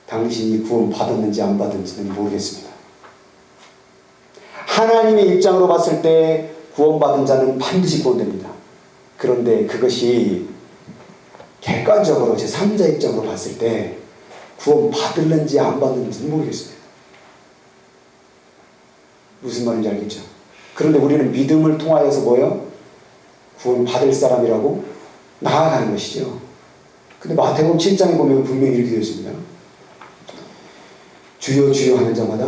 당신이 구원 받았는지 안 받았는지는 모르겠습니다. 하나님의 입장으로 봤을 때 구원받은 자는 반드시 구원됩니다. 그런데 그것이 객관적으로 제3자 입장으로 봤을 때 구원 받을는지 안 받는지는 모르겠습니다. 무슨 말인지 알겠죠? 그런데 우리는 믿음을 통하여서 뭐예요? 구원 받을 사람이라고 나아가는 것이죠. 근데 마태복음 7장에 보면 분명히 이렇게 되어 있습니다. 주여 주여 하는 자마다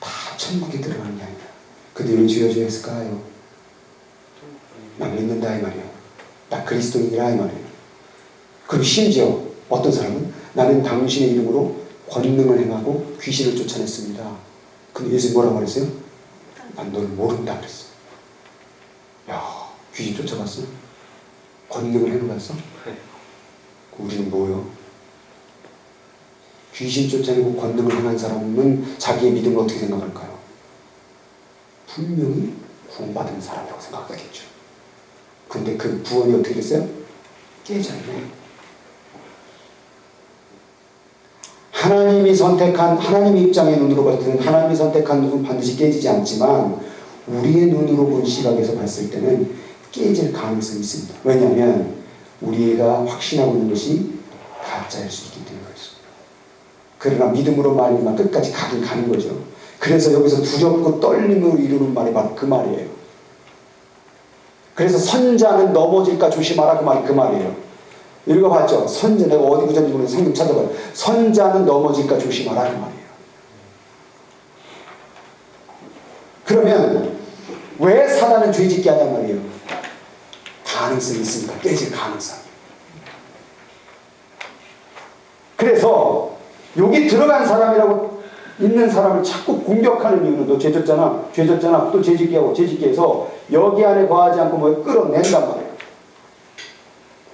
다 천국에 들어가는 게 아니다. 근데 왜 주여 주여 했을까요? 나 믿는다 이 말이에요. 나 그리스도인이라 이 말이에요. 그리고 심지어 어떤 사람은 나는 당신의 이름으로 권능을 행하고 귀신을 쫓아냈습니다. 근데 예수님 뭐라고 말했어요? 난 널 모른다 그랬어. 야, 귀신 쫓아갔어? 권능을 행해봤어? 우리는 뭐요? 귀신 쫓아내고 권능을 행한 사람은 자기의 믿음을 어떻게 생각할까요? 분명히 구원받은 사람이라고 생각하겠죠. 근데 그 구원이 어떻게 됐어요? 깨졌네. 하나님이 선택한, 하나님의 입장의 눈으로 봤을 때는 하나님이 선택한 눈은 반드시 깨지지 않지만 우리의 눈으로 본 시각에서 봤을 때는 깨질 가능성이 있습니다. 왜냐하면 우리가 확신하고 있는 것이 가짜일 수 있기 때문에 그렇습니다. 그러나 믿음으로 말미암아 끝까지 가긴 가는 거죠. 그래서 여기서 두렵고 떨림으로 이루는 말이 바로 그 말이에요. 그래서 선자는 넘어질까 조심하라 그 말이 그 말이에요. 읽어봤죠? 선자, 내가 어디 구절인지 모르겠는데 성경 찾아봐요. 선자는 넘어질까 조심하라 그 말이에요. 그러면 왜 사단은 죄짓게 하냐 말이에요. 가능성이 있으니까 깨질 가능성. 그래서 여기 들어간 사람이라고 있는 사람을 자꾸 공격하는 이유는 너 죄졌잖아, 죄졌잖아, 또 죄짓게 하고 죄짓게 해서 여기 안에 거하지 않고 뭐 끌어낸단 말이에요.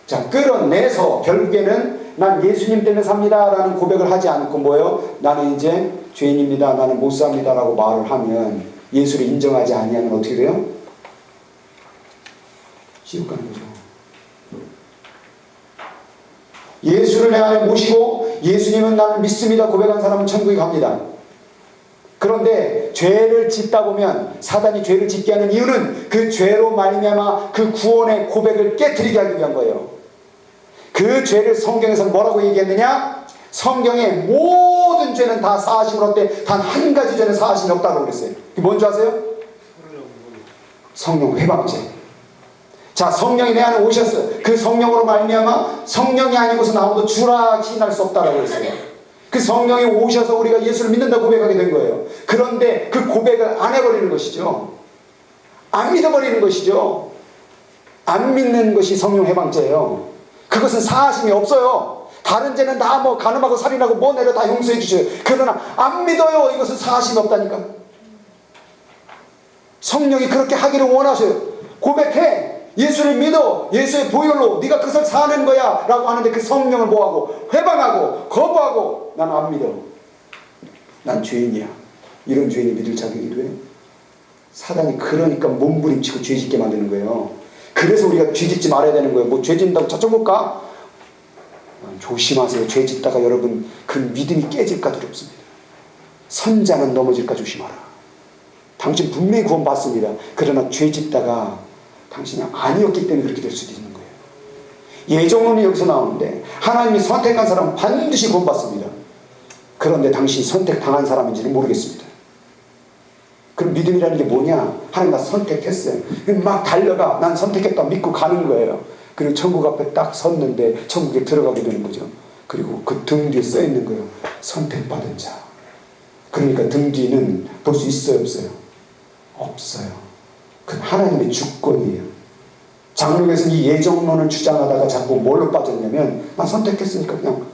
자, 끌어내서 결국에는 난 예수님 때문에 삽니다 라는 고백을 하지 않고 뭐예요? 나는 이제 죄인입니다, 나는 못 삽니다 라고 말을 하면 예수를 인정하지 아니하면 어떻게 돼요? 지옥 가는 거죠. 예수를 내 안에 모시고 예수님은 나를 믿습니다 고백한 사람은 천국에 갑니다. 그런데 죄를 짓다 보면 사단이 죄를 짓게 하는 이유는 그 죄로 말미암아 그 구원의 고백을 깨트리게 하기 위한 거예요. 그 죄를 성경에서 뭐라고 얘기했느냐? 성경의 모든 죄는 다 사하심을 얻되 단 한 가지 죄는 사하심이 없다고 그랬어요. 그게 뭔지 아세요? 성령 회방죄. 자, 성령이 내 안에 오셨어요. 그 성령으로 말미암아 성령이 아니고서 아무도 주라 시인할 수 없다라고 했어요. 그 성령이 오셔서 우리가 예수를 믿는다고 고백하게 된 거예요. 그런데 그 고백을 안 해버리는 것이죠. 안 믿어버리는 것이죠. 안 믿는 것이 성령 해방죄예요. 그것은 사하심이 없어요. 다른 죄는 다 뭐 간음하고 살인하고 뭐 내려 다 용서해 주셔요. 그러나 안 믿어요. 이것은 사하심이 없다니까. 성령이 그렇게 하기를 원하셔요. 고백해. 예수를 믿어. 예수의 보혈로 네가 그것을 사는 거야 라고 하는데 그 성령을 뭐하고 회방하고 거부하고 난 안 믿어. 난 죄인이야. 이런 죄인이 믿을 자격이 돼? 사단이 그러니까 몸부림치고 죄짓게 만드는 거예요. 그래서 우리가 죄짓지 말아야 되는 거예요. 뭐 죄짓는다고 저쪽 못 가? 조심하세요. 죄짓다가 여러분 그 믿음이 깨질까 두렵습니다. 선자는 넘어질까 조심하라. 당신 분명히 구원받습니다. 그러나 죄짓다가 당신이 아니었기 때문에 그렇게 될 수도 있는 거예요. 예정론이 여기서 나오는데 하나님이 선택한 사람은 반드시 구원받습니다. 그런데 당신이 선택당한 사람인지는 모르겠습니다. 그럼 믿음이라는 게 뭐냐? 하나님 나 선택했어요. 막 달려가. 난 선택했다 믿고 가는 거예요. 그리고 천국 앞에 딱 섰는데 천국에 들어가게 되는 거죠. 그리고 그 등 뒤에 써 있는 거예요. 선택받은 자. 그러니까 등 뒤는 볼 수 있어요 없어요? 없어요. 그건 하나님의 주권이에요. 장로교에서는 이 예정론을 주장하다가 자꾸 뭘로 빠졌냐면 난 선택했으니까 그냥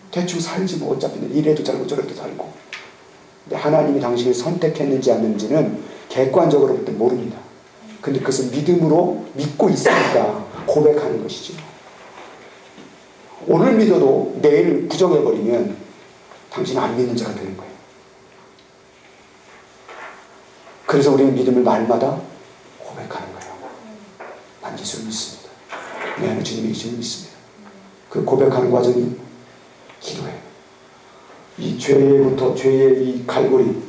대충 살지 뭐 어차피 이래도 살고 저래도 살고. 근데 하나님이 당신을 선택했는지 아닌지는 객관적으로 볼 때 모릅니다. 근데 그것을 믿음으로 믿고 있으니까 고백하는 것이죠. 오늘 믿어도 내일 부정해버리면 당신은 안 믿는 자가 되는 거예요. 그래서 우리는 믿음을 날마다 고백하는 거예요. 난 예수를 믿습니다. 내 안에 주님이 계심을 믿습니다. 그 고백하는 과정이 기도예요. 이 죄부터 죄의 이 갈고리,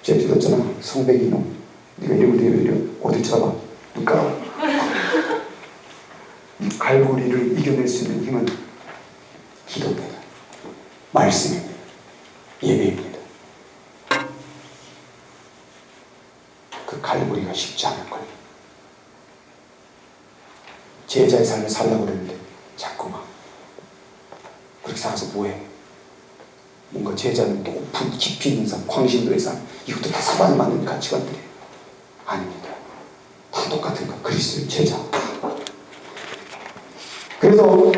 죄 뜯었잖아. 성백이 놈. 네가 이러고 어디 잡아? 눈 깔아. 이 갈고리를 이겨낼 수 있는 힘은 기도입니다. 말씀입니다. 예배입니다. 그 갈고리가 쉽지 않을 거예요. 제자의 삶을 살라고 그러는데 자꾸 막 그렇게 살아서 뭐해? 뭐 뭔가 제자는 높은 깊이 있는 삶, 광신도의 삶, 이것도 다 사반이 맞는 가치관들이에요. 아닙니다. 다 똑같은 거. 그리스도의 제자. 그래서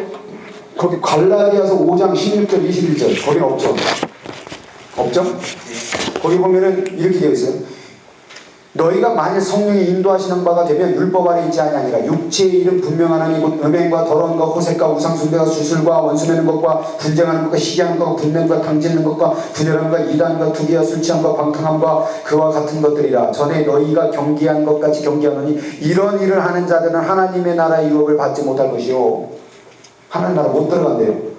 거기 갈라디아서 5장 16절 21절 거기 없죠? 없죠? 거기 보면은 이렇게 되어 있어요. 너희가 만일 성령이 인도하시는 바가 되면 율법 아래 있지 아니하니라. 육체의 일은 분명하나니 곧 음행과 더러움과 호색과 우상숭배와 주술과 원수매는 것과 분쟁하는 것과 시기하는 것과 분냄과 당짓는 것과 분열함과 이단과 투기와 술취함과 방탕함과 그와 같은 것들이라. 전에 너희가 경계한 것 같이 경계하노니 이런 일을 하는 자들은 하나님의 나라의 유업을 받지 못할 것이요. 하나님 나라 못 들어간대요.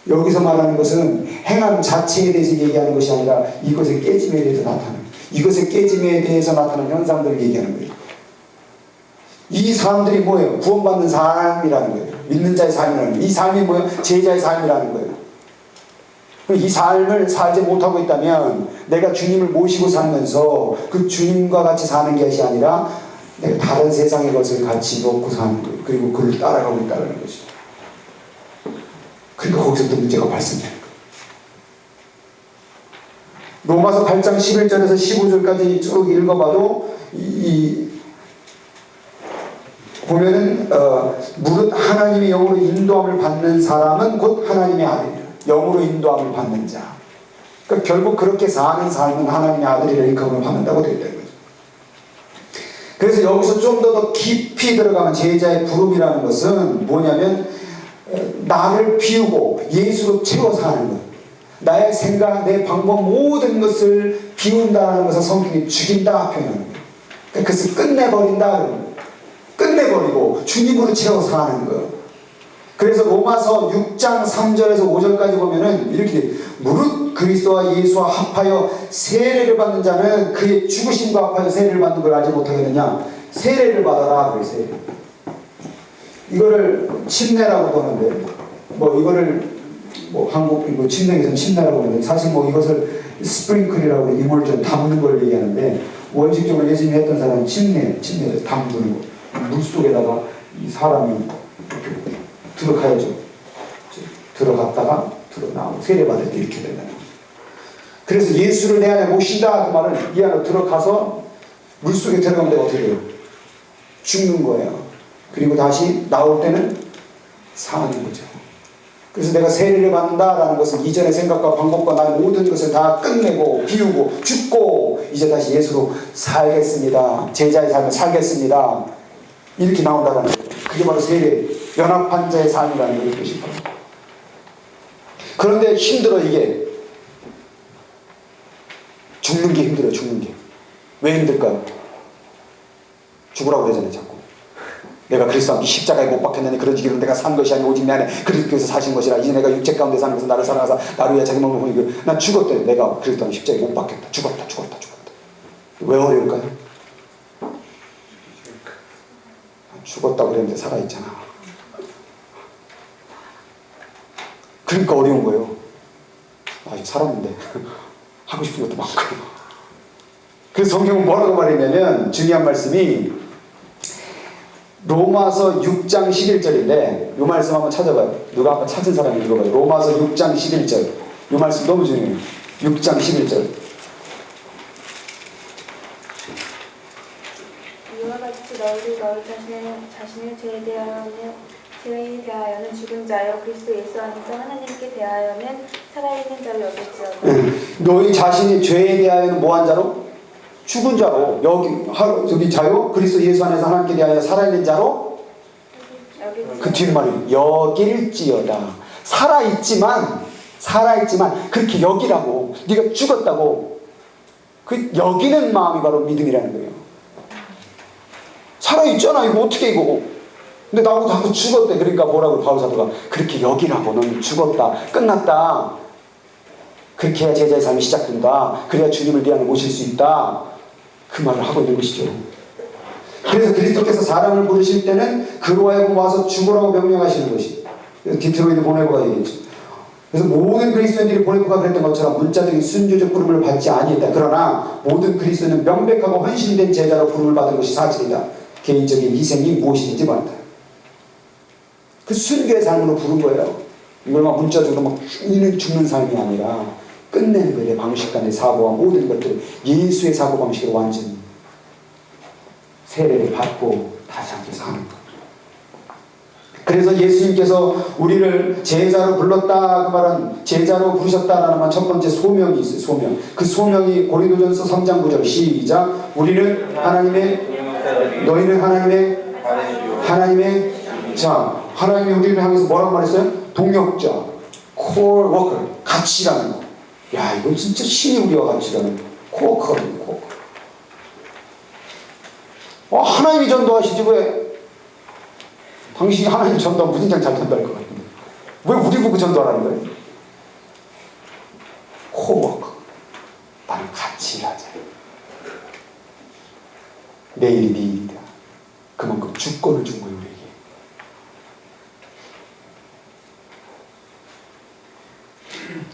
여기서 말하는 것은 행함 자체에 대해서 얘기하는 것이 아니라 이것의 깨짐에 대해서 나타나는, 이것의 깨짐에 대해서 나타나는 현상들을 얘기하는 거예요. 이 사람들이 뭐예요? 구원받는 삶이라는 거예요. 믿는 자의 삶이라는 거예요. 이 삶이 뭐예요? 제자의 삶이라는 거예요. 이 삶을 살지 못하고 있다면 내가 주님을 모시고 살면서 그 주님과 같이 사는 것이 아니라 내가 다른 세상의 것을 같이 먹고 사는 거예요. 그리고 그를 따라가고 있다는 것이죠. 그러니까 거기서부터 문제가 발생되는 거예요. 로마서 8장 11절에서 15절까지 쭉 읽어봐도 보면은 무릇 하나님의 영으로 인도함을 받는 사람은 곧 하나님의 아들이라. 영으로 인도함을 받는 자. 그러니까 결국 그렇게 사는 삶은 하나님의 아들이라 일컬음을 받는다고 되어 있다는 거죠. 그래서 여기서 좀 더 깊이 들어가면 제자의 부름이라는 것은 뭐냐면 나를 비우고 예수로 채워 사는 것. 나의 생각, 내 방법 모든 것을 비운다는 것을 성경이 죽인다 표현하는 거예요. 그러니까 그것을 끝내버린다. 끝내버리고 주님으로 채워 사는 거예요. 그래서 로마서 6장 3절에서 5절까지 보면은 이렇게 무릇 그리스도와 예수와 합하여 세례를 받는 자는 그의 죽으심과 합하여 세례를 받는 걸 알지 못하겠느냐. 세례를 받아라. 그래, 세례. 이거를 침례라고 보는데, 이거를 한국 침례에서는 침례라고 하는데, 사실 이것을 스프링클이라고 이물전 담는 걸 얘기하는데, 원칙적으로 예수님이 했던 사람은 침례에서 담그는 거. 물 속에다가 이 사람이 이렇게 들어가야죠. 들어갔다가 들어나오고 세례받을 때 이렇게 된다는 거죠. 그래서 예수를 내 안에 모신다 그 말은 이 안으로 들어가서 물 속에 들어가면 내가 어떻게 돼요? 죽는 거예요. 그리고 다시 나올 때는 사는 거죠. 그래서 내가 세례를 받는다라는 것은 이전의 생각과 방법과 나의 모든 것을 다 끝내고 비우고 죽고 이제 다시 예수로 살겠습니다. 제자의 삶을 살겠습니다. 이렇게 나온다는 거예요. 그게 바로 세례, 연합한 자의 삶이라는 것이 바로. 그런데 힘들어 이게. 죽는 게 힘들어요. 죽는 게. 왜 힘들까요? 죽으라고 그러잖아요. 자꾸. 내가 그리스도 함께 십자가에 못 박혔느니 그런 지기로 내가 산 것이 아니고 오직 내 안에 그리스도께서 사신 것이라. 이제 내가 육체 가운데 사는 것은 나를 사랑하사 나를 위해 자기 몸을 보니 난 죽었대. 내가 그리스도 함께 십자가에 못 박혔다. 죽었다. 왜 어려울까요? 죽었다고 그랬는데 살아있잖아. 그러니까 어려운 거예요. 아직 살았는데 하고 싶은 것도 많고. 그래서 성경은 뭐라고 말했냐면 중요한 말씀이 로마서 6장 11절인데 이 말씀 한번 찾아봐요. 누가 한번 찾은 사람이 읽어봐요. 로마서 6장 11절. 이 말씀 너무 중요해요. 6장 11절. 이와 같이 너희를 너희 자신을 죄에 대하여는 죽은 자요 그리스도 예수 안에서 하나님께 대하여는 살아있는 자로 여길지어다. 너희 자신이 죄에 대하여는 뭐한 자로? 죽은 자로. 여기 자요 그리스도 예수 안에서 하나님께 대하여 살아있는 자로? 그 뒷말이 여길지어다. 살아있지만 그렇게 여기라고. 네가 죽었다고 그 여기는 마음이 바로 믿음이라는 거예요. 살아있잖아. 이거 어떻게 이거. 근데 나보고 죽었대. 그러니까 뭐라고 바울사도가 그렇게 여기라고. 넌 죽었다. 끝났다. 그렇게 해야 제자의 삶이 시작된다. 그래야 주님을 네 안에 모실 수 있다. 그 말을 하고 있는 것이죠. 그래서 그리스도께서 사람을 부르실 때는 그로 하여금 와서 죽으라고 명령하시는 것이. 디트로이드 보네고가 얘기했죠. 그래서 모든 그리스도인들이 보네고가 그랬던 것처럼 문자적인 순교적 부름을 받지 아니했다. 그러나 모든 그리스도인은 명백하고 헌신된 제자로 부름을 받은 것이 사실이다. 개인적인 희생이 무엇이든지 말다. 그 순교의 삶으로 부른 거예요. 이걸 막 문자적으로 막 죽는 삶이 아니라 끝내는 거예요. 내 방식과 내 사고와 모든 것들을 예수의 사고방식으로 완전히 세례를 받고 다시 함께 사는 것. 그래서 예수님께서 우리를 제자로 불렀다 그 말은 제자로 부르셨다라는 말 첫 번째 소명이 있어요. 소명. 그 소명이 고린도전서 3장 9절 시작. 우리는 하나님의 너희는 하나님의 자 하나님이 우리를 향해서 뭐라고 말했어요? 동역자, 코워커, 같이 일하는 거. 야 이건 진짜 신이 우리와 같이 일하는 거. 코워커입니다. 코워커. 하나님이 전도하시지 왜? 당신이 하나님 전도하면 무슨 잘 전도할 것 같은데 왜 우리 보고 전도하라는 거예요? 코워커. 나는 같이 일하자. 내일이 네 일이다. 그만큼 주권을 준 거예요 우리에게.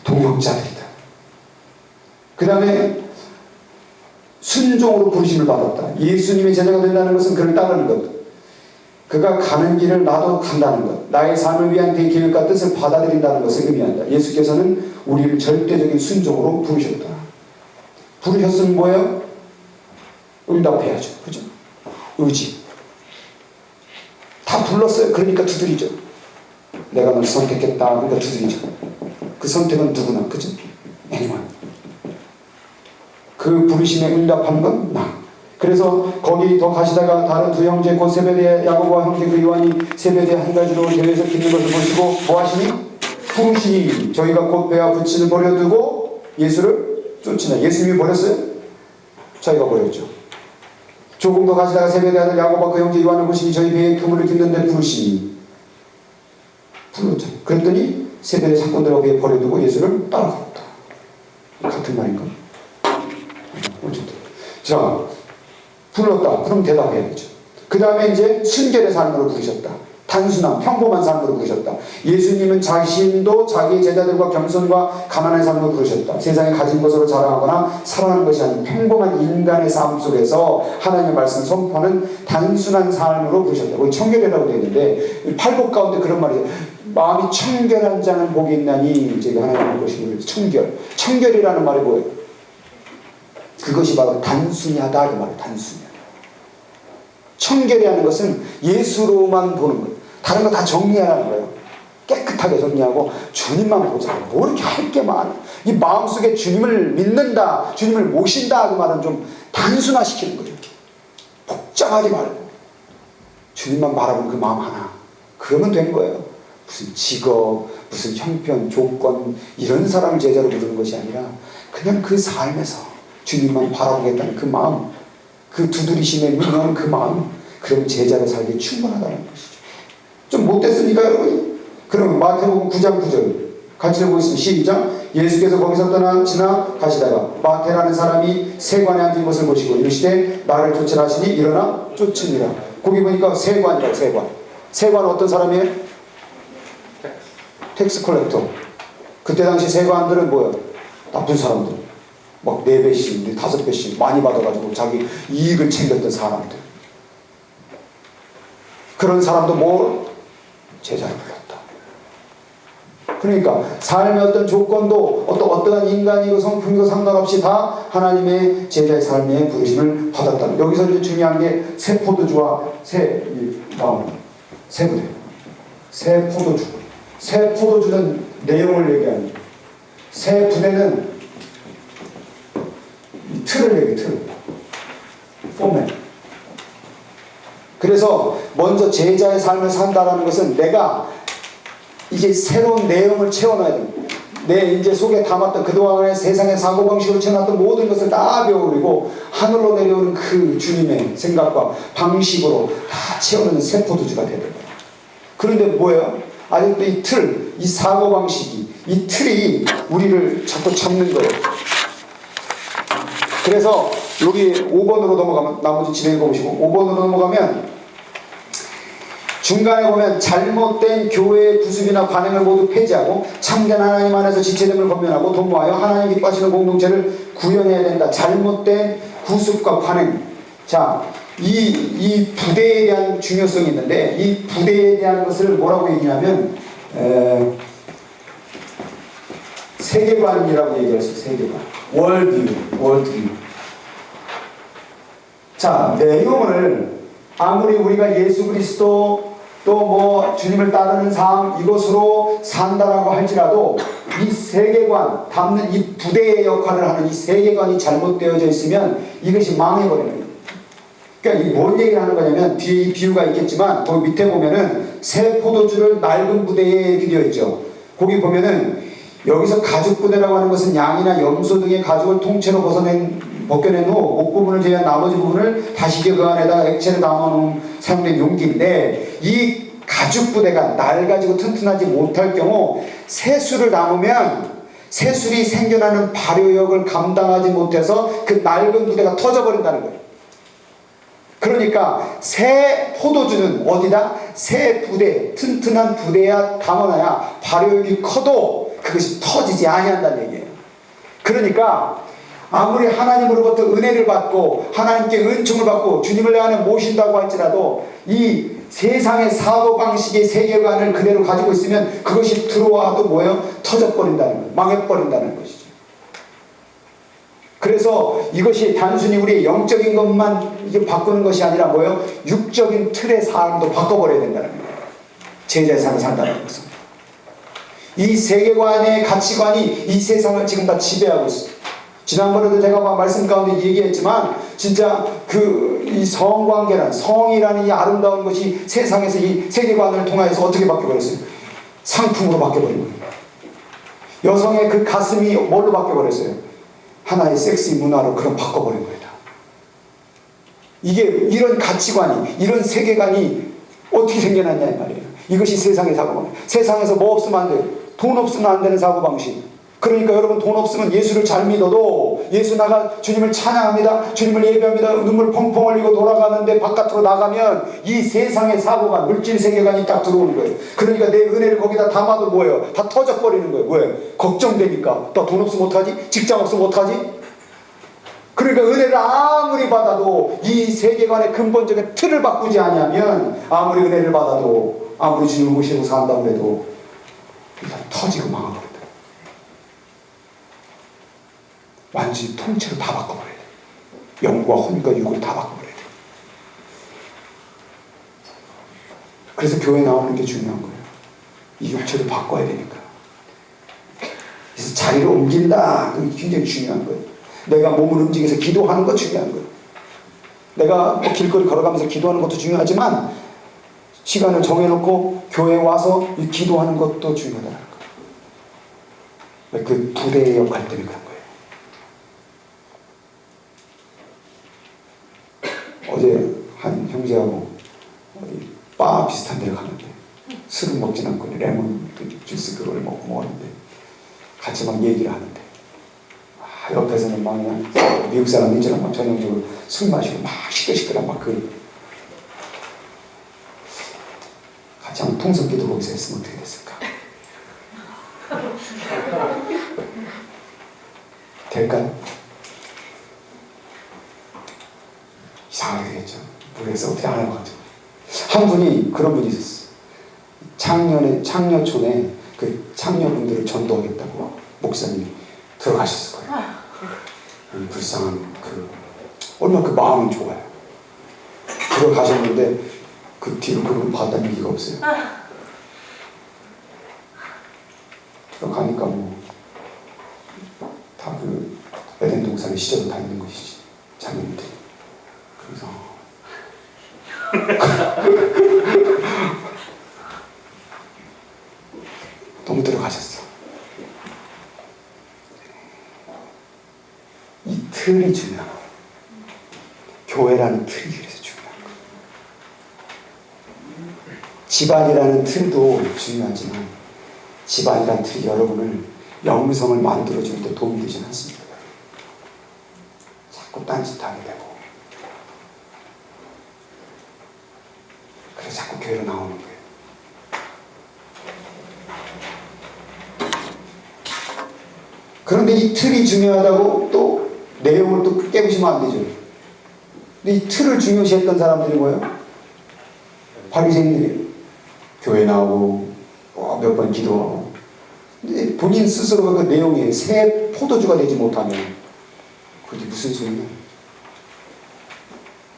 동역자들이다. 그 다음에 순종으로 부르심을 받았다. 예수님의 제자가 된다는 것은 그를 따르는 것. 그가 가는 길을 나도 간다는 것. 나의 삶을 위한 그의 계획과 뜻을 받아들인다는 것을 의미한다. 예수께서는 우리를 절대적인 순종으로 부르셨다. 부르셨으면 뭐예요? 응답해야죠. 그죠? 의지. 다 불렀어요. 그러니까 두드리죠. 내가 널 선택했다. 그러니까 두드리죠. 그 선택은 누구나. 그죠? anyone. 그 부르심에 응답하는 건 나. 그래서 거기 더 가시다가 다른 두 형제 곧 세베대 야고보와 형제 그 요한이 세베대 한 가지로 대회에서 깃는 것을 보시고 뭐 하시니? 부르시니 저희가 곧 배와 부친을 버려두고 예수를 쫓으나. 예수님이 버렸어요? 저희가 버렸죠. 조금 더 가시다가 세베대 아들 야고보와 그 형제 요한을 보시니 저희 배에 그물을 깃는데 부르시니. 불렀죠. 그랬더니 세베대 사건들하고 배에 버려두고 예수를 따라갔다. 같은 말인가? 어쨌든 자 불렀다. 그럼 대답해야 되죠. 그 다음에 이제 순결의 삶으로 부르셨다. 단순한 평범한 삶으로 부르셨다. 예수님은 자신도 자기의 제자들과 겸손과 가난한 삶으로 부르셨다. 세상에 가진 것으로 자랑하거나 사랑하는 것이 아닌 평범한 인간의 삶 속에서 하나님의 말씀을 선포하는 단순한 삶으로 부르셨다. 거기 청결이라고 되어 있는데 팔복 가운데 그런 말이에요. 마음이 청결한 자는 복이 있나니 제가 하나님의 것이 청결. 청결이라는 말이 뭐예요? 그것이 바로 단순히 하다 그 말이에요. 단순히. 청결히 하는 것은 예수로만 보는 거예요. 다른 거 다 정리하라는 거예요. 깨끗하게 정리하고 주님만 보자. 뭐 이렇게 할 게 많아. 이 마음속에 주님을 믿는다, 주님을 모신다 그 말은 좀 단순화시키는 거예요. 복잡하지 말고 주님만 바라보는 그 마음 하나. 그러면 된 거예요. 무슨 직업, 무슨 형편, 조건 이런 사람을 제자로 부르는 것이 아니라 그냥 그 삶에서 주님만 바라보겠다는 그 마음, 그 두드리심에 민감한 그 마음, 그럼 제자로 살기에 충분하다는 것이죠. 좀 못됐으니까 여러분이. 그럼 마태복음 9장 9절 같이 읽어보겠습니다. 시작. 예수께서 거기서 지나 가시다가 마태라는 사람이 세관에 앉은 것을 보시고 이르시되 나를 쫓으라 하시니 일어나 쫓으니라. 거기 보니까 세관이라고. 세관. 세관은 어떤 사람이에요? 텍스 컬렉터. 그때 당시 세관들은 뭐예요? 나쁜 사람들. 막 4배씩, 5배씩 많이 받아가지고 자기 이익을 챙겼던 사람들. 그런 사람도 뭐 제자를 불렀다. 그러니까 삶의 어떤 조건도 어떠한 인간이고 성품이고 상관없이 다 하나님의 제자의 삶의 부르심을 받았다. 여기서 이제 중요한 게 새 포도주와 새 부대. 새 포도주. 새 포도주는 내용을 얘기하는 거예요. 새 부대는 틀을 얘기해. 틀. 포맷. 그래서 먼저 제자의 삶을 산다라는 것은 내가 이제 새로운 내용을 채워놔야 됩니다. 내 이제 속에 담았던 그동안의 세상의 사고방식으로 채워놨던 모든 것을 다 배워버리고 하늘로 내려오는 그 주님의 생각과 방식으로 다 채워놓는 새 포도주가 되는 거예요. 그런데 뭐예요? 아직도 이 틀, 이 사고방식이, 이 틀이 우리를 자꾸 잡는 거예요. 그래서 여기 5번으로 넘어가면, 나머지 진행해 보시고 5번으로 넘어가면 중간에 보면 잘못된 교회의 구습이나 관행을 모두 폐지하고 참된 하나님 안에서 지체됨을 권면하고 도모하여 하나님 기뻐하시는 공동체를 구현해야 된다. 잘못된 구습과 관행. 자, 이 부대에 대한 중요성이 있는데 이 부대에 대한 것을 뭐라고 얘기하면 세계관이라고 얘기했어요. 세계관. 월드뷰. 자, 내용을 아무리 우리가 예수 그리스도 또 뭐 주님을 따르는 삶 이것으로 산다라고 할지라도 이 세계관 담는 이 부대의 역할을 하는 이 세계관이 잘못되어져 있으면 이것이 망해버리는 거예요. 그러니까 이게 뭔 얘기를 하는 거냐면 뒤에 이 비유가 있겠지만 그 밑에 보면은 새 포도주를 낡은 부대에 비되어 있죠. 거기 보면은 여기서 가죽 부대라고 하는 것은 양이나 염소 등의 가죽을 통째로 벗겨낸 후 목부분을 제외한 나머지 부분을 다시게 그 안에다가 액체를 담아놓은 사용된 용기인데 이 가죽 부대가 낡아지고 튼튼하지 못할 경우 새술을 담으면 새술이 생겨나는 발효력을 감당하지 못해서 그 낡은 부대가 터져버린다는 거예요. 그러니까 새 포도주는 어디다? 새 부대, 튼튼한 부대에 담아놔야 발효력이 커도 그것이 터지지 아니한다는 얘기예요. 그러니까 아무리 하나님으로부터 은혜를 받고 하나님께 은총을 받고 주님을 내 안에 모신다고 할지라도 이 세상의 사고방식의 세계관을 그대로 가지고 있으면 그것이 들어와도 뭐예요? 터져버린다는 거예요. 망해버린다는 것이죠. 그래서 이것이 단순히 우리의 영적인 것만 이게 바꾸는 것이 아니라 뭐예요? 육적인 틀의 삶도 바꿔버려야 된다는 거예요. 제자의 삶을 산다는 것은. 이 세계관의 가치관이 이 세상을 지금 다 지배하고 있어요. 지난번에도 제가 말씀 가운데 얘기했지만 진짜 이 성관계란 성이라는 이 아름다운 것이 세상에서 이 세계관을 통하여서 어떻게 바뀌어버렸어요? 상품으로 바뀌어버린 거예요. 여성의 그 가슴이 뭘로 바뀌어버렸어요? 하나의 섹시 문화로 그럼 바꿔버린 거예요. 이게 이런 가치관이 이런 세계관이 어떻게 생겨났냐 이 말이에요. 이것이 세상의 사고방식. 세상에서 뭐 없으면 안 돼요. 돈 없으면 안 되는 사고방식. 그러니까 여러분 돈 없으면 예수를 잘 믿어도 예수 나가 주님을 찬양합니다. 주님을 예배합니다. 눈물 펑펑 흘리고 돌아가는데 바깥으로 나가면 이 세상의 사고관 물질 세계관이 딱 들어오는 거예요. 그러니까 내 은혜를 거기다 담아도 뭐예요? 다 터져버리는 거예요. 뭐예요? 걱정되니까. 나 돈 없으면 어떡하지? 직장 없으면 어떡하지? 그러니까 은혜를 아무리 받아도 이 세계관의 근본적인 틀을 바꾸지 않으면 아무리 은혜를 받아도 아무리 주님을 모시고 산다고 해도 일단 터지고 망하거든요. 완전히 통째로 다 바꿔버려야 돼. 영과 혼과 육을 다 바꿔버려야 돼. 그래서 교회 나오는 게 중요한 거예요. 이 육체를 바꿔야 되니까. 그래서 자리를 옮긴다. 그게 굉장히 중요한 거예요. 내가 몸을 움직여서 기도하는 거 중요한 거예요. 내가 뭐 길거리 걸어가면서 기도하는 것도 중요하지만 시간을 정해놓고 교회에 와서 이 기도하는 것도 중요하다는 거예요. 그 부대의 역할 때문에 그런 거예요. 어제 한 형제하고 어디 바 비슷한 데를 갔는데 술은 먹진 않고 레몬 주스 그걸 먹었는데 같이 막 얘기를 하는데 옆에서는 막 그냥 미국 사람들처럼 막 전형적으로 술 마시고 막 시끌시끌한 막 같이 한번 통성기도 거기서 했으면 어떻게 됐을까? 될까요? 이상하게 되겠죠. 모르겠어. 어떻게 안 할 것 같아요. 한 분이 그런 분이 있었어요. 창녀촌에 그 창녀분들을 전도하겠다고 목사님이 들어가셨을 거예요. 불쌍한 얼마나 그 마음은 좋아요. 들어가셨는데 그 뒤로 그걸 봤다는 얘기가 없어요. 들어가니까 뭐 다 그 에덴 동산에 시절로 다 있는 것이지. 장면들이. 그래서 너무 들어가셨어. 이 틀이 중요한 거예요. 교회라는 틀이 그래서 중요한 거예요. 집안이라는 틀도 중요하지만 집안이라는 틀이 여러분을 영성을 만들어주는 데 도움이 되진 않습니다. 자꾸 딴짓하게 되고 그래서 자꾸 교회로 나오는 거예요. 그런데 이 틀이 중요하다고 또 내용을 또 깨부시면 안 되죠. 근데 이 틀을 중요시했던 사람들이 뭐예요? 바리새인들이에요. 교회 나오고 몇 번 기도하고 근데 본인 스스로가 그 내용에 새 포도주가 되지 못하면 그게 무슨 소리냐?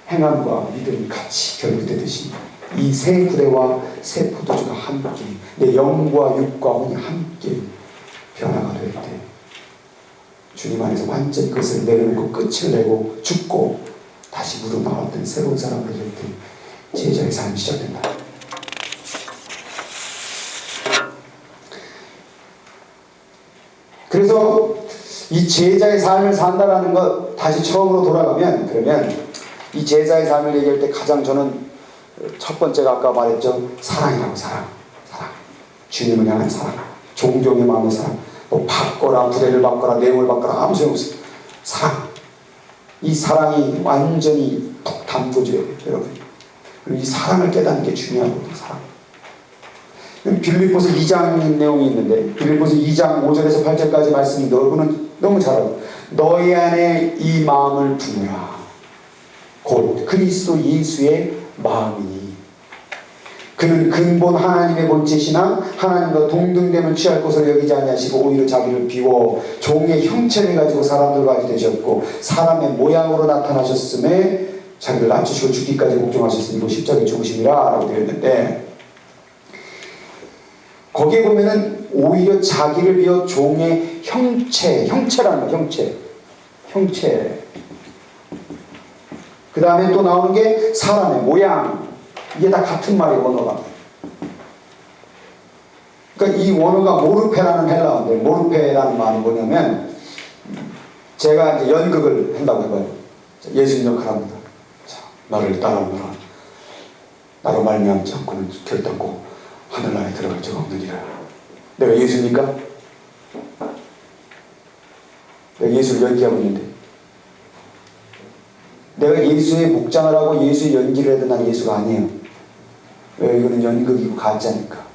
행함과 믿음이 같이 결부되듯이 이 새 구레와 새 포도주가 함께 내 영과 육과 혼이 함께 변화가 될 때 주님 안에서 완전히 그것을 내려놓고 끝을 내고 죽고 다시 무릎 나왔던 새로운 사람으로 될 때 제자의 삶이 시작된다. 그래서 이 제자의 삶을 산다라는 것 다시 처음으로 돌아가면 그러면 이 제자의 삶을 얘기할 때 가장 저는 첫 번째가 아까 말했죠. 사랑이라고 사랑. 주님을 향한 사랑. 종종의 마음의 사랑. 뭐 받거나 부대를 받거나 내용을 받거나 아무 소용없어요. 사랑. 이 사랑이 완전히 톡 담궈져야 돼요. 여러분. 그리고 이 사랑을 깨닫는 게 중요하거든요. 사랑. 빌립보서 2장 내용이 있는데 빌립보서 2장 5절에서 8절까지 말씀이 너무 잘 알아요. 너희 안에 이 마음을 품으라. 곧 그리스도 예수의 마음이니 그는 근본 하나님의 본체시나 하나님과 동등됨을 취할 것으로 여기지 아니하시고 오히려 자기를 비워 종의 형체를 가지고 사람들과 같이 되셨고 사람의 모양으로 나타나셨음에 자기를 낮추시고 죽기까지 복종하셨으니 이거 십자가에 죽으심이라 라고 되어 있는데 거기에 보면은 오히려 자기를 비워 종의 형체라는 거예요. 형체. 그 다음에 또 나오는 게 사람의 모양. 이게 다 같은 말이에요, 원어가. 그러니까 이 원어가 모르페라는 헬라어인데, 모르페라는 말은 뭐냐면, 제가 이제 연극을 한다고 해봐요. 예수님 역할 합니다. 자, 나를 따라오너라. 나로 말미암지 않고는 결단코 하늘나라에 들어갈 적 없느니라. 내가 예수입니까? 내가 예수를 연기하고 있는데 내가 예수의 목장을 하고 예수의 연기를 해도 난 예수가 아니에요. 왜? 이거는 연극이고 가짜니까.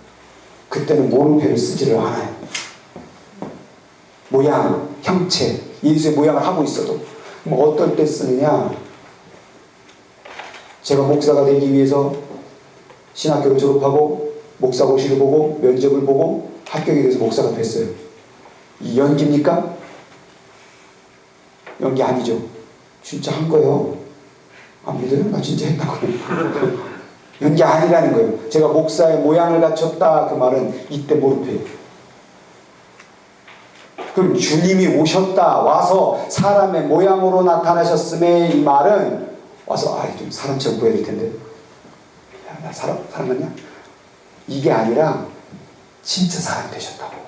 그때는 모르페를 쓰지를 않아요. 모양, 형체, 예수의 모양을 하고 있어도 뭐 어떨 때 쓰느냐. 제가 목사가 되기 위해서 신학교를 졸업하고 목사고시를 보고 면접을 보고 합격이 돼서 목사가 됐어요. 이 연기입니까? 연기 아니죠. 진짜 한 거예요. 안 믿어요? 나 진짜 했다고요. 연기 아니라는 거예요. 제가 목사의 모양을 갖췄다 그 말은 이때 모르페예요. 그럼 주님이 오셨다 와서 사람의 모양으로 나타나셨음에 이 말은 와서 좀 사람처럼 보여야 될 텐데 야, 나 사람 같냐? 이게 아니라 진짜 사람 되셨다고.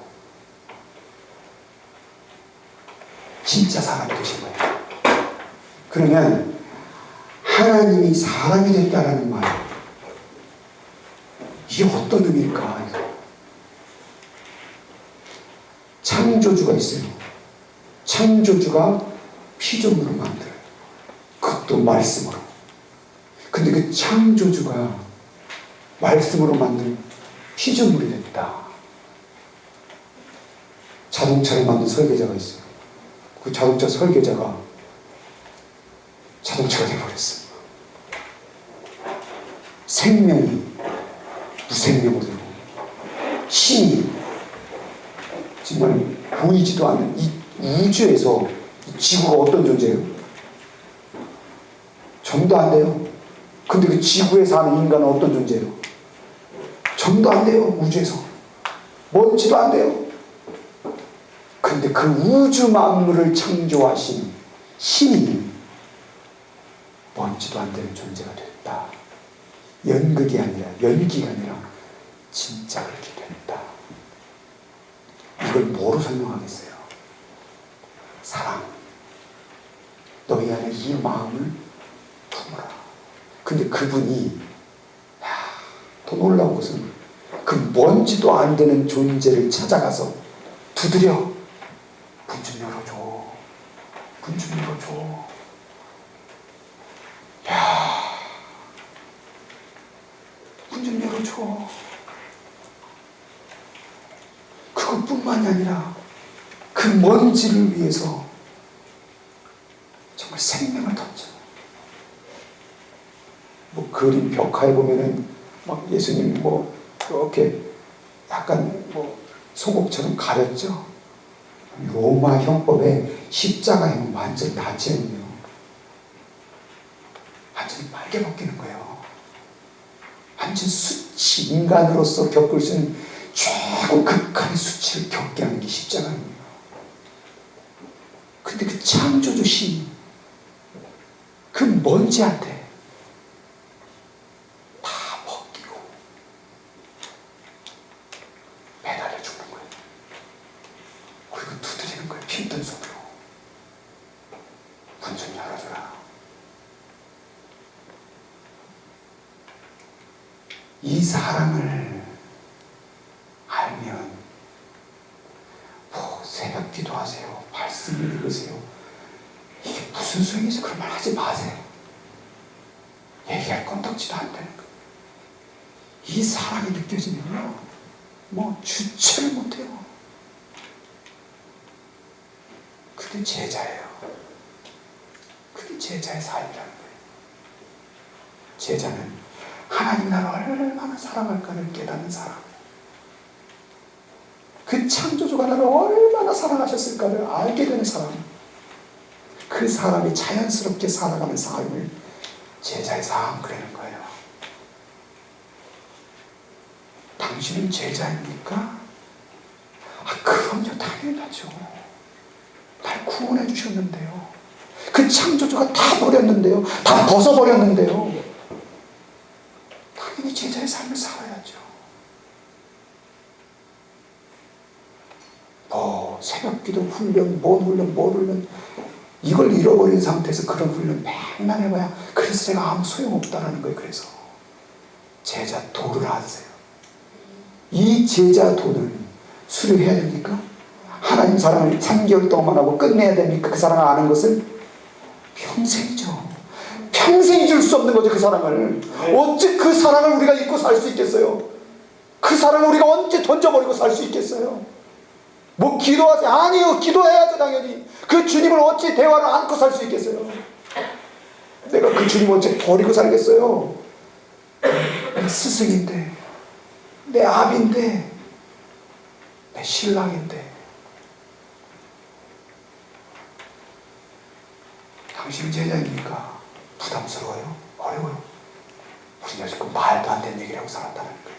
진짜 사람이 되신 거예요. 그러면 하나님이 사람이 됐다라는 말, 이게 어떤 의미일까? 창조주가 있어요. 창조주가 피조물을 만들어요. 그것도 말씀으로. 근데 그 창조주가 말씀으로 만든 피조물이 됐다. 자동차를 만든 설계자가 있어요. 그 자동차 설계자가 자동차가 되어버렸어. 생명이 무생명으로 되고 힘이 정말 보이지도 않는 이 우주에서 이 지구가 어떤 존재예요? 정도 안 돼요. 근데 그 지구에 사는 인간은 어떤 존재예요? 정도 안 돼요. 우주에서 먼지도 안 돼요. 근데 그 우주 만물을 창조하신 힘이 먼지도 안 되는 존재가 됐다. 연극이 아니라 연기가 아니라 진짜 그렇게 됐다. 이걸 뭐로 설명하겠어요? 사랑. 너희 안에 이 마음을 품어라. 근데 그분이 더 놀라운 것은 그 먼지도 안 되는 존재를 찾아가서 두드려. 문 좀 열어줘. 문 좀 열어줘. 문 좀 열어줘. 그것뿐만이 아니라 그 먼지를 위해서 정말 생명을 던져. 뭐 그림 벽화에 보면은 막 예수님 뭐 이렇게 약간 뭐 소곡처럼 가렸죠. 로마 형법에 십자가형은 완전히 닫혀있네요. 완전히 빨개 벗기는 거예요. 완전 수치, 인간으로서 겪을 수 있는 최고 극한의 수치를 겪게 하는 게 십자가입니다. 근데 그 창조주신 그 먼지한테 다 벗기고 매달려 죽는 거예요. 그리고 두드리는 거예요. 핀든 손으로. 문 좀 열어줘라. 이 사랑을 알면 뭐 새벽 기도하세요. 말씀을 읽으세요. 이게 무슨 소용이지? 그런 말 하지 마세요. 얘기할 건덕지도 안 되는 거예요. 이 사랑이 느껴지면요, 뭐 주체를 못해요. 그게 제자예요. 그게 제자의 삶이라는 거예요. 제자는 하나님 나를 얼마나 사랑할까를 깨닫는 사람. 그 창조주가 나를 얼마나 사랑하셨을까를 알게 되는 사람. 그 사람이 자연스럽게 살아가는 삶을 제자의 삶 그러는 거예요. 당신은 제자입니까? 그럼요, 당연하죠. 날 구원해 주셨는데요. 그 창조주가 다 버렸는데요. 다 벗어버렸는데요. 당연히 제자의 삶을 살아야죠. 새벽기도 훈련, 뭔 훈련 이걸 잃어버린 상태에서 그런 훈련 맨날 해봐야 그래서 제가 아무 소용없다라는 거예요. 그래서 제자 도를 아세요. 이 제자 도는 수료해야 됩니까? 하나님 사랑을 3개월 동안 하고 끝내야 됩니까? 그 사랑을 아는 것은 평생이죠. 평생 잊을 수 없는 거죠. 그 사랑을. 어찌 그 사랑을 우리가 잊고 살 수 있겠어요? 그 사랑을 우리가 언제 던져버리고 살 수 있겠어요? 뭐 기도하세요? 아니요, 기도해야죠. 당연히. 그 주님을 어찌 대화를 안고 살 수 있겠어요? 내가 그 주님 어찌 버리고 살겠어요? 내 스승인데, 내 아비인데, 내 신랑인데. 당신 제자입니까? 부담스러워요? 어려워요? 우리 여지껏 말도 안 되는 얘기를 하고 살았다는 거예요.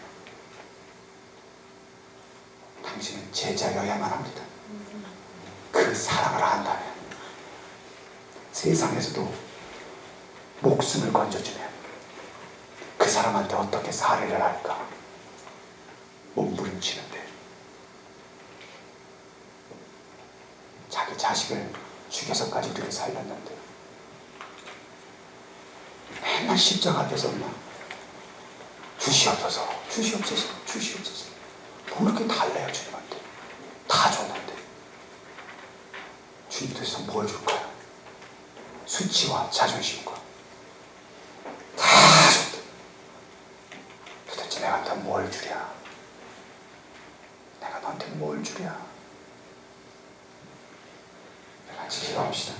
당신은 제자여야만 합니다. 그 사랑을 안다면 세상에서도 목숨을 건져주면 그 사람한테 어떻게 살해를 할까 몸부림치는데 자기 자식을 죽여서까지 우리를 살렸는데 맨날 십자가 앞에서 막 주시옵소서 주시옵소서 주시옵소서 뭐 이렇게 달래요. 주님한테 다 줬는데 주님께서 뭘 줄까요? 수치와 자존심과 다 줬대. 도대체 내가 너한테 뭘 주랴? 내가 너한테 뭘 주랴? 같이 기도합시다.